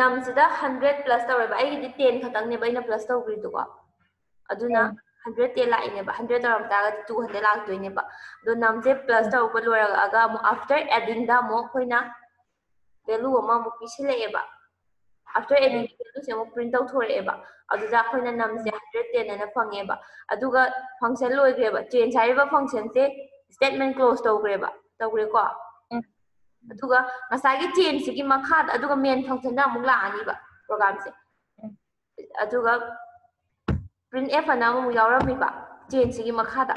A: ꯅꯝꯁꯤꯗ 100 ꯄ꯭ꯂꯁ ꯇꯧꯔꯦꯕ ꯑꯩꯒꯤꯗꯤ 10 ꯈꯛꯇꯪꯅꯦꯕ ꯑꯩꯅ ꯄ꯭ꯂꯁ ꯇꯧꯈ꯭ꯔꯤꯗꯨꯀꯣ ꯑꯗꯨꯅ 110 ꯂꯥꯛꯏꯅꯦꯕ 100 ꯇꯧꯔꯝ ꯇꯥꯔꯒꯗꯤ 200 ꯂꯥꯛꯇꯣꯏꯅꯦꯕ ꯑꯗꯣ ꯅꯝꯁꯦ ꯄ꯭ꯂꯁ ꯇꯧꯔꯛꯄ ꯂꯣꯏꯔꯛꯑꯒ ꯑꯃꯨꯛ ꯑꯥꯐꯇꯔ ꯑꯦꯗꯤꯡꯗ ꯑꯃꯨꯛ ꯑꯩꯈꯣꯏꯅ ꯚꯦꯂꯨ ꯑꯃꯃꯨꯛ ꯄꯤꯁꯤꯜꯂꯛꯑꯦꯕ ꯑꯥꯐꯇꯔ ꯑꯦꯗꯤꯡ ꯚꯦꯂꯨꯁꯦ ꯑꯃꯨꯛ ꯄ꯭ꯔꯤꯟ ꯇꯧꯊꯣꯔꯛꯑꯦꯕ ꯑꯗꯨꯗ ꯑꯩꯈꯣꯏꯅ ꯅꯝꯁꯦ 110 ꯍꯥꯏꯅ ꯐꯪꯉꯦꯕ ꯑꯗꯨꯒ ꯐꯪꯁꯟ ꯂꯣꯏꯈ꯭ꯔꯦꯕ ꯆꯦꯟꯖ ꯍꯥꯏꯔꯤꯕ ꯐꯪꯁꯟꯁꯦ ꯁ꯭ꯇꯦꯠꯃꯦꯟ ꯀ꯭ꯂꯣꯖ ꯇꯧꯈ꯭ꯔꯦꯕ ꯇꯧꯈ꯭ꯔꯦꯀꯣ ꯑꯗꯨꯒ ꯉꯁꯥꯏꯒꯤ ꯆꯦꯟꯁꯤꯒꯤ ꯃꯈꯥꯗ ꯑꯗꯨꯒ ꯃꯦꯟ ꯐꯪꯁꯟꯗ ꯑꯃꯨꯛ ꯂꯥꯛꯑꯅꯤꯕ ꯄ꯭ꯔꯣꯒ꯭ꯔꯥꯝꯁꯦ ꯑꯗꯨꯒ print f ꯑꯅ ꯑꯃꯨꯛ ꯌꯥꯎꯔꯝꯃꯤꯕ ꯆꯦꯟꯁꯤꯒꯤ ꯃꯈꯥꯗ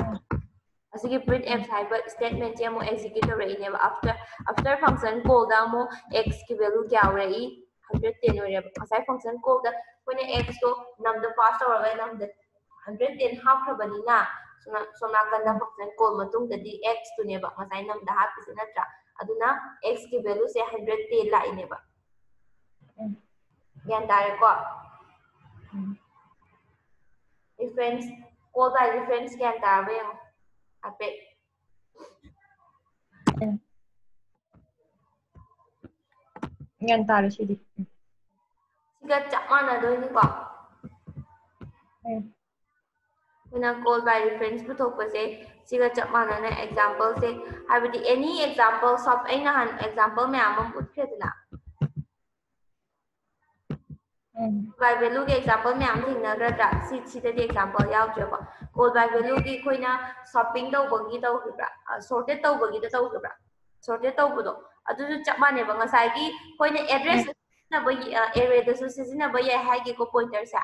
A: ꯑꯁꯤꯒꯤ print f ꯍꯥꯏꯕ ꯁ꯭ꯇꯦꯠꯃꯦꯟꯠꯁꯦ ꯑꯃꯨꯛ ꯑꯦꯛꯖꯤꯀ꯭ꯌꯨꯠ ꯇꯧꯔꯛꯏꯅꯦꯕ ꯑꯐꯇꯔ ꯐꯪꯁꯟ ꯀꯣꯜꯗ ꯑꯃꯨꯛ x ꯒꯤ ꯚꯦꯂꯨ ꯀꯌꯥ ꯑꯣꯏꯔꯛꯏ 110 ꯑꯣꯏꯔꯦꯕ ꯉꯁꯥꯏ ꯐꯪꯁꯟ ꯀꯣꯜꯗ ꯑꯩꯈꯣꯏꯅ x ꯇꯣ ꯅꯝꯗ ꯄꯥꯁ ꯇꯧꯔꯒ ꯅꯝꯗ 110 ꯍꯥꯞꯈ꯭ꯔꯕꯅꯤꯅ ꯁꯣꯝ ꯅꯥꯀꯟꯗ ꯐꯪꯁꯟ ꯀꯣꯜ ꯃꯇꯨꯡꯗꯗꯤ x ꯇꯨꯅꯦꯕ ꯉꯁꯥꯏ ꯅꯝꯗ ꯍꯥꯞꯄꯤꯁꯦ ꯅꯠꯇ꯭ꯔꯥ ꯑꯗꯨꯅ x ꯒꯤ ꯚꯦꯂꯨꯁꯦ 110 ꯂꯥꯛꯏꯅꯦꯕ ꯒ꯭ꯌꯥꯟ ꯇꯥꯔꯦꯀꯣ ꯔꯤꯐꯔꯦꯟꯁ ꯀꯣꯜ ꯕꯥꯏ ꯔꯤꯐꯔꯦꯟꯁ ꯒ꯭ꯌꯥꯟ ꯇꯥꯔꯕ ꯌꯦꯡꯉꯣ ꯍꯥꯏꯐꯦꯠ
B: ꯒ꯭ꯌꯥꯟ ꯇꯥꯔꯦ ꯁꯤꯗꯤ
A: ꯁꯤꯒ ꯆꯞ ꯃꯥꯟꯅꯗꯣꯏꯅꯤꯀꯣ ꯑꯩꯈꯣꯏꯅ ꯀꯣꯜ ꯕꯥꯏ ꯔꯤꯐꯔꯦꯟꯁ ꯄꯨꯊꯣꯛꯄꯁꯦ ꯁꯤꯒ ꯆꯞ ꯃꯥꯟꯅꯅ ꯑꯦꯛꯖꯥꯝꯄꯜꯁꯦ ꯍꯥꯏꯕꯗꯤ ꯑꯦꯅꯤ ꯑꯦꯛꯖꯥꯝꯄꯜ ꯑꯩ ꯅꯍꯥꯟ ꯑꯦꯛꯖꯥꯝꯄꯜ ꯃꯌꯥꯝ ꯑꯃ ꯎꯠꯈ꯭ꯔꯦꯗꯅ ꯕꯥꯏ ꯚꯦꯂꯨꯒꯤ ꯑꯦꯛꯖꯥꯝꯄꯜ ꯃꯌꯥꯝ ꯊꯦꯡꯅꯒ꯭ꯔꯗ꯭ꯔꯥ ꯁꯤꯗꯗꯤ ꯑꯦꯛꯖꯥꯝꯄꯜ ꯌꯥꯎꯗ꯭ꯔꯦꯀꯣ ꯀꯣꯜ ꯕꯥꯏ ꯚꯦꯂꯨꯒꯤ ꯑꯩꯈꯣꯏꯅ ꯁꯣꯞꯄꯤꯡ ꯇꯧꯕꯒꯤ ꯇꯧꯈꯤꯕ꯭ꯔꯥ ꯁꯣꯔꯇꯦꯠ ꯇꯧꯕꯒꯤꯗ ꯇꯧꯈꯤꯕ꯭ꯔꯥ ꯁꯣꯔꯇꯦꯠ ꯇꯧꯕꯗꯣ ꯑꯗꯨꯁꯨ ꯆꯞ ꯃꯥꯟꯅꯩꯕ ꯉꯁꯥꯏꯒꯤ ꯑꯩꯈꯣꯏꯅ ꯑꯦꯗ꯭ꯔꯦꯁ ꯁꯤꯖꯤꯟꯅꯕ ꯑꯦꯔꯦꯗꯁꯨ ꯁꯤꯖꯤꯟꯅꯕ ꯌꯥꯏ ꯍꯥꯏꯒꯦꯀꯣ ꯄꯣꯏꯟꯇꯔꯁꯦ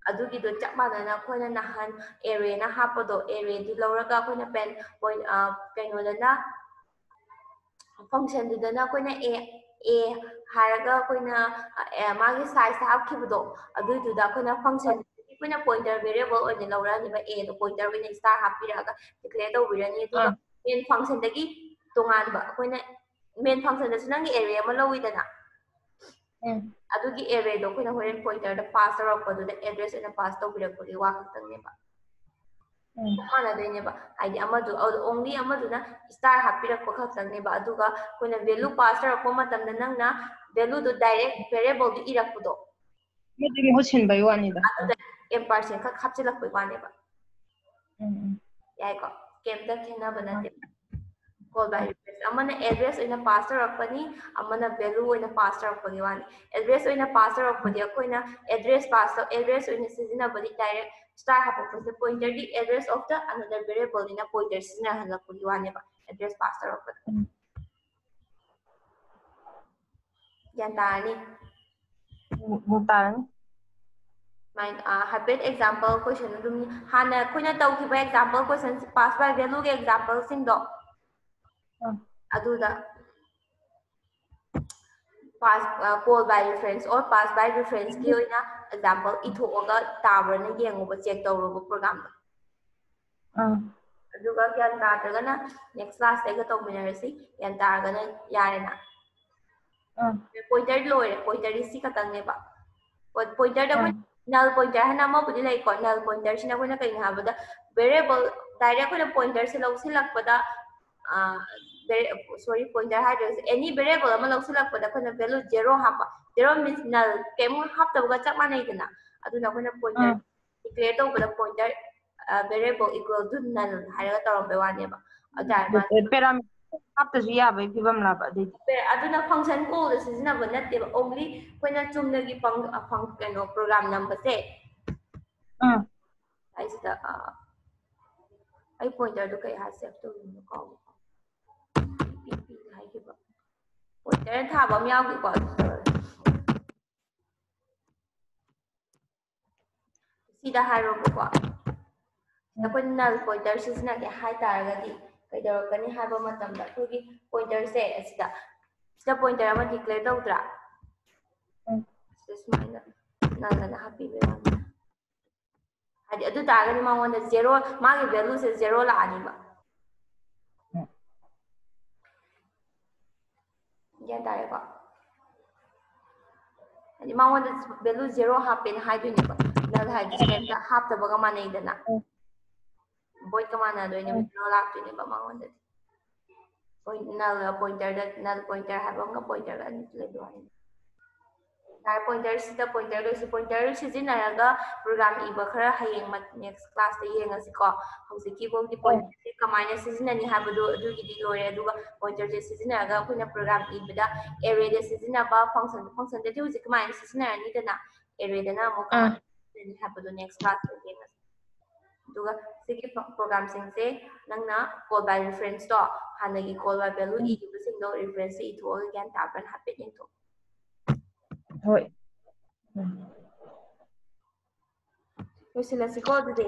A: ꯑꯗꯨꯒꯤꯗꯣ ꯆꯞ ꯃꯥꯟꯅꯅ ꯑꯩꯈꯣꯏꯅ ꯅꯍꯥꯟ ꯑꯦꯔꯦꯅ ꯍꯥꯞꯄꯗꯣ ꯑꯦꯔꯦꯗꯨ ꯂꯧꯔꯒ ꯑꯩꯈꯣꯏꯅ ꯀꯩꯅꯣꯗꯅ ꯐꯪꯁꯟꯗꯨꯗꯅ ꯑꯩꯈꯣꯏꯅ ꯑꯦ ꯍꯥꯏꯔꯒ ꯑꯩꯈꯣꯏꯅ ꯃꯥꯒꯤ ꯁꯥꯏꯖꯇ ꯍꯥꯞꯈꯤꯕꯗꯣ ꯑꯗꯨꯏꯗꯨꯗ ꯑꯩꯈꯣꯏꯅ ꯐꯪꯁꯟ ꯑꯩꯈꯣꯏꯅ ꯄꯣꯏꯟꯇꯔ ꯚꯦꯔꯤꯑꯦꯕꯜ ꯑꯣꯏꯅ ꯂꯧꯔꯛꯑꯅꯤꯕ ꯑꯦꯗꯣ ꯄꯣꯏꯟꯇꯔ ꯑꯣꯏꯅ ꯁ꯭ꯇꯥꯔ ꯍꯥꯞꯄꯤꯔꯛꯑꯒ ꯗꯤꯀ꯭ꯂꯦꯌꯔ ꯇꯧꯕꯤꯔꯅꯤ ꯑꯗꯨꯒ ꯃꯦꯟ ꯐꯪꯁꯟꯗꯒꯤ ꯇꯣꯉꯥꯟꯕ ꯑꯩꯈꯣꯏꯅ ꯃꯦꯟ ꯐꯪꯁꯟꯗꯁꯨ ꯅꯪꯒꯤ ꯑꯦꯔꯦ ꯑꯃ ꯂꯧꯋꯤꯗꯅ ꯑꯗꯨꯒꯤ ꯑꯦꯔꯦꯗꯣ ꯑꯩꯈꯣꯏꯅ ꯍꯣꯔꯦꯟ ꯄꯣꯏꯟꯇꯔꯗ ꯄꯥꯁ ꯇꯧꯔꯛꯄꯗꯨꯗ ꯑꯦꯗ꯭ꯔꯦꯁ ꯑꯣꯏꯅ ꯄꯥꯁ ꯇꯧꯕꯤꯔꯛꯄꯒꯤ ꯋꯥ ꯈꯛꯇꯪꯅꯦꯕ ꯆꯞ ꯃꯥꯟꯅꯗꯣꯏꯅꯦꯕ ꯍꯥꯏꯗꯤ ꯑꯃꯗꯨ ꯑꯣꯡꯂꯤ ꯑꯃꯗꯨꯅ ꯁ꯭ꯇꯥꯔ ꯍꯥꯞꯄꯤꯔꯛꯄ ꯈꯛꯇꯪꯅꯦꯕ ꯑꯗꯨꯒ ꯑꯩꯈꯣꯏꯅ ꯚꯦꯂꯨ ꯄꯥꯁ ꯇꯧꯔꯛꯄ ꯃꯇꯝꯗ ꯅꯪꯅ ꯚꯦꯂꯨꯗꯣ ꯗꯥꯏꯔꯦꯛ ꯚꯦꯔꯤꯑꯦꯕꯜꯗꯨ ꯏꯔꯛꯄꯗꯣ
B: ꯃꯍꯨꯠ ꯁꯤꯟꯕꯩ ꯋꯥꯅꯤꯗ
A: ꯑꯗꯨꯗ ꯑꯦꯝꯄꯔꯁꯦꯟ ꯈꯛ ꯍꯥꯞꯆꯤꯜꯂꯛꯄꯩ ꯋꯥꯅꯦꯕ ꯌꯥꯏꯀꯣ ꯀꯩꯝꯇ ꯈꯦꯠꯅꯕ ꯅꯠꯇꯦ ꯀꯣꯜ ꯕꯥꯏ ꯔꯤꯐꯔꯦꯟꯁ ꯑꯃꯅ ꯑꯦꯗ꯭ꯔꯦꯁ ꯑꯣꯏꯅ ꯄꯥꯁ ꯇꯧꯔꯛꯄꯅꯤ ꯑꯃꯅ ꯚꯦꯂꯨ ꯑꯣꯏꯅ ꯄꯥꯁ ꯇꯧꯔꯛꯄꯒꯤ ꯋꯥꯅꯤ ꯑꯦꯗ꯭ꯔꯦꯁ ꯑꯣꯏꯅ ꯄꯥꯁ ꯇꯧꯔꯛꯄꯗꯤ ꯑꯩꯈꯣꯏꯅ ꯑꯦꯗ꯭ꯔꯦꯁ ꯑꯣꯏꯅ ꯁꯤꯖꯤꯟꯅꯕꯗꯤ ꯗꯥꯏꯔꯦꯛ ꯁ꯭ꯇꯥꯔ ꯍꯥꯞꯄꯛꯄꯁꯦ ꯄꯣꯏꯟꯇꯔꯒꯤ ꯑꯦꯗ꯭ꯔꯦꯁ ꯑꯣꯐ ꯗ ꯑꯅꯗꯔ ꯚꯦꯔꯤꯑꯦꯕꯜꯅꯤꯅ ꯄꯣꯏꯟꯇꯔ ꯁꯤꯖꯤꯟꯅꯍꯜꯂꯛꯄꯒꯤ ꯋꯥꯅꯦꯕ ꯑꯦꯗ꯭ꯔꯦꯁ ꯄꯥꯁ ꯇꯧꯔꯛꯄꯗ ꯒ꯭ꯌꯥꯟ ꯇꯥꯔꯅꯤ
B: ꯇꯥꯔꯅꯤ
A: ꯍꯥꯏꯐꯦꯠ ꯑꯦꯛꯖꯥꯝꯄꯜ ꯀꯣꯏꯁꯟ ꯑꯗꯨꯝ ꯍꯥꯟꯅ ꯑꯩꯈꯣꯏꯅ ꯇꯧꯈꯤꯕ ꯑꯦꯛꯖꯥꯝꯄꯜ ꯀꯣꯏꯁꯟ ꯄꯥꯁ ꯕꯥꯏ ꯚꯦꯂꯨꯒꯤ ꯑꯦꯛꯖꯥꯝꯄꯜꯁꯤꯡꯗꯣ ꯑꯗꯨꯗ call by reference or pass by ꯔꯤꯐꯔꯦꯟꯁꯀꯤ ꯑꯣꯏꯅ ꯑꯦꯛꯖꯥꯝꯄꯜ ꯏꯊꯣꯛꯑꯒ ꯇꯥꯕ꯭ꯔꯅ ꯌꯦꯡꯉꯨꯕ ꯆꯦꯛ ꯇꯧꯔꯨꯕ ꯄ꯭ꯔꯣꯒꯥꯝꯗꯣ ꯑꯗꯨꯒ ꯒ꯭ꯌꯥꯟ ꯇꯥꯗ꯭ꯔꯒꯅ ꯅꯦꯛꯁ ꯀ꯭ꯂꯥꯁꯇꯩꯒ ꯇꯧꯃꯤꯟꯅꯔꯁꯤ ꯒ꯭ꯌꯥꯟ ꯇꯥꯔꯒꯅ ꯌꯥꯔꯦꯅ ꯄꯣꯏꯟꯇꯔ ꯂꯣꯏꯔꯦ ꯄꯣꯏꯟꯇꯔꯗꯤ ꯁꯤ ꯈꯛꯇꯪꯅꯦꯕ ꯄꯣꯏꯟꯇꯔꯗ ꯑꯩꯈꯣꯏ ꯅꯜ ꯄꯣꯏꯟꯇꯔ ꯍꯥꯏꯅ ꯑꯃꯕꯨꯗꯤ ꯂꯩꯀꯣ ꯅꯜ ꯄꯣꯏꯟꯇꯔꯁꯤꯅ ꯑꯩꯈꯣꯏꯅ ꯀꯩꯅꯣ ꯍꯥꯏꯕꯗ ꯚꯦꯔꯤꯑꯦꯕꯜ ꯗꯥꯏꯔꯦꯛ ꯑꯩꯈꯣꯏꯅ ꯄꯣꯏꯟꯇꯔꯁꯦ ꯂꯧꯁꯤꯜꯂꯛꯄꯗ ꯁꯣꯔꯤ ꯄꯣꯏꯟꯇꯔ ꯍꯥꯏꯗ꯭ꯔꯒꯁꯨ ꯑꯦꯅꯤ ꯚꯦꯔꯤꯑꯦꯕꯜ ꯑꯃ ꯂꯧꯁꯤꯜꯂꯛꯄꯗ ꯑꯩꯈꯣꯏꯅ ꯚꯦꯂꯨ ꯖꯦꯔꯣ ꯍꯥꯞꯄ ꯖꯦꯔꯣ ꯃꯤꯟꯁ ꯅꯜ ꯀꯩꯝ ꯍꯥꯞꯇꯕꯒ ꯆꯞ ꯃꯥꯟꯅꯩꯗꯅ ꯑꯗꯨꯅ ꯑꯩꯈꯣꯏꯅ ꯄꯣꯏꯟꯇꯔ ꯗꯤꯀ꯭ꯂꯦꯌꯔ ꯇꯧꯕꯗ ꯄꯣꯏꯟꯇꯔ ꯚꯦꯔꯤꯑꯦꯕꯜ ꯏꯀ꯭ꯋꯦꯜ ꯇꯨ ꯅꯜ ꯍꯥꯏꯔꯒ ꯇꯧꯔꯝꯕꯩ ꯋꯥꯅꯦꯕ
B: ꯄꯦꯔꯥꯃꯤꯇꯔ ꯍꯥꯞꯇꯁꯨ ꯌꯥꯕꯒꯤ ꯐꯤꯕꯝ ꯂꯥꯕ ꯑꯗꯨꯏꯗꯤ
A: ꯑꯗꯨꯅ ꯐꯪꯁꯟ ꯀꯣꯜꯗ ꯁꯤꯖꯤꯟꯅꯕ ꯅꯠꯇꯦꯕ ꯑꯣꯡꯂꯤ ꯑꯩꯈꯣꯏꯅ ꯆꯨꯝꯅꯒꯤ ꯀꯩꯅꯣ ꯄ꯭ꯔꯣꯒ꯭ꯔꯥꯝ ꯅꯝꯕꯁꯦ ꯑꯩꯁꯤꯗ ꯑꯩ ꯄꯣꯏꯟꯇꯔꯗꯨ ꯀꯩ ꯍꯥꯏ ꯁꯦꯞ ꯇꯧꯔꯤꯅꯣ ꯀꯥꯎꯕ ꯍꯥꯏꯈꯤꯕ ꯄꯣꯏꯟꯇꯔ ꯊꯥꯕ ꯑꯃ ꯌꯥꯎꯈꯤꯀꯣ ꯁꯤꯗ ꯍꯥꯏꯔꯣꯕꯀꯣ ꯁꯤꯗ ꯑꯩꯈꯣꯏꯅ ꯅꯜ ꯄꯣꯏꯟꯇꯔ ꯁꯤꯖꯤꯟꯅꯒꯦ ꯍꯥꯏꯇꯥꯔꯒꯗꯤ ꯀꯩꯗꯧꯔꯛꯀꯅꯤ ꯍꯥꯏꯕ ꯃꯇꯝꯗ ꯑꯩꯈꯣꯏꯒꯤ ꯄꯣꯏꯟꯇꯔꯁꯦ ꯁꯤꯗ ꯄꯣꯏꯟꯇꯔ ꯑꯃ ꯗꯤꯀ꯭ꯂꯦꯌꯔ ꯇꯧꯗ꯭ꯔꯥ ꯁꯤꯗ ꯁꯨꯃꯥꯏꯅ ꯅꯜ ꯍꯥꯞꯄꯤꯕ ꯌꯥꯅꯤ ꯍꯥꯏꯗꯤ ꯑꯗꯨ ꯇꯥꯔꯒꯗꯤ ꯃꯉꯣꯟꯗ ꯖꯦꯔꯣ ꯃꯥꯒꯤ ꯚꯦꯂꯨꯁꯦ ꯖꯦꯔꯣ ꯂꯥꯛꯑꯅꯤꯕ ꯒ꯭ꯌꯥꯟ ꯇꯥꯔꯦꯀꯣ ꯍꯥꯏꯗꯤ ꯃꯉꯣꯟꯗ ꯚꯦꯂꯨ ꯖꯦꯔꯣ ꯍꯥꯞꯄꯦꯅ ꯍꯥꯏꯗꯣꯏꯅꯦꯕ ꯅꯜ ꯍꯥꯏꯗꯤ ꯀꯩꯝꯇ ꯍꯥꯞꯇꯕꯒ ꯃꯥꯟꯅꯩꯗꯅ ꯚꯣꯏꯗꯀ ꯃꯥꯟꯅꯗꯣꯏꯅꯦꯕ ꯖꯦꯔꯣ ꯂꯥꯛꯇꯣꯏꯅꯦꯕ ꯃꯉꯣꯟꯗꯗꯤ ꯅꯜꯒ ꯄꯣꯏꯟꯇꯔꯗ ꯅꯜ ꯄꯣꯏꯟꯇꯔ ꯍꯥꯏꯕ ꯑꯃꯒ ꯄꯣꯏꯟꯇꯔꯒ ꯑꯅꯤ ꯂꯩꯕ ꯋꯥꯅꯤ ꯄꯣꯏꯟꯇꯔꯁꯤꯗ ꯄꯣꯏꯟꯇꯔ ꯁꯤꯖꯤꯟꯅꯔꯒ ꯄ꯭ꯔꯣꯒ꯭ꯔꯥꯝ ꯏꯕ ꯈꯔ ꯍꯌꯦꯡ ꯅꯦꯛꯁ ꯀ꯭ꯂꯥꯁꯇ ꯌꯦꯡꯉꯁꯤꯀꯣ ꯍꯧꯖꯤꯛꯀꯤ ꯐꯥꯎꯗꯤ ꯄꯣꯏꯟꯇꯔꯁꯦ ꯀꯃꯥꯏꯅ ꯁꯤꯖꯤꯟꯅꯅꯤ ꯍꯥꯏꯕꯗꯣ ꯑꯗꯨꯒꯤꯗꯤ ꯂꯣꯏꯔꯦ ꯑꯗꯨꯒ ꯄꯣꯏꯟꯇꯔꯁꯦ ꯁꯤꯖꯤꯟꯅꯔꯒ ꯑꯩꯈꯣꯏꯅ ꯄ꯭ꯔꯣꯒ꯭ꯔꯥꯝ ꯏꯕꯗ ꯑꯦꯔꯦꯗ ꯁꯤꯖꯤꯟꯅꯕ ꯐꯪꯁꯟꯗꯗꯤ ꯍꯧꯖꯤꯛ ꯀꯃꯥꯏꯅ ꯁꯤꯖꯤꯟꯅꯔꯅꯤꯗꯅ ꯑꯦꯔꯦꯗꯅ ꯑꯃꯨꯛ ꯀꯃꯥꯏꯅ ꯁꯤꯖꯤꯟꯅꯅꯤ ꯍꯥꯏꯕꯗꯣ ꯅꯦꯛꯁ ꯀ꯭ꯂꯥꯁꯇ ꯌꯦꯡꯉꯁꯤ ꯑꯗꯨꯒ ꯁꯤꯒꯤ ꯄ꯭ꯔꯣꯒ꯭ꯔꯥꯝꯁꯤꯡꯁꯦ ꯅꯪꯅ ꯀꯣꯜ ꯕꯥꯏ ꯔꯤꯐꯔꯦꯟꯁꯇꯣ ꯍꯥꯟꯅꯒꯤ ꯀꯣꯜ ꯕꯥꯏ ꯚꯦꯂꯨ ꯏꯈꯤꯕꯁꯤꯡꯗꯣ ꯔꯤꯐꯔꯦꯟꯁꯇ ꯏꯊꯣꯛꯑꯒ ꯒ꯭ꯌꯥꯟ ꯇꯥꯕ꯭ꯔꯅ ꯍꯥꯏꯐꯦꯠ ꯌꯦꯡꯊꯣꯛ
B: ꯍꯣꯏ
A: ꯂꯣꯏꯁꯤꯜꯂꯁꯤꯀꯣ ꯑꯗꯨꯗꯤ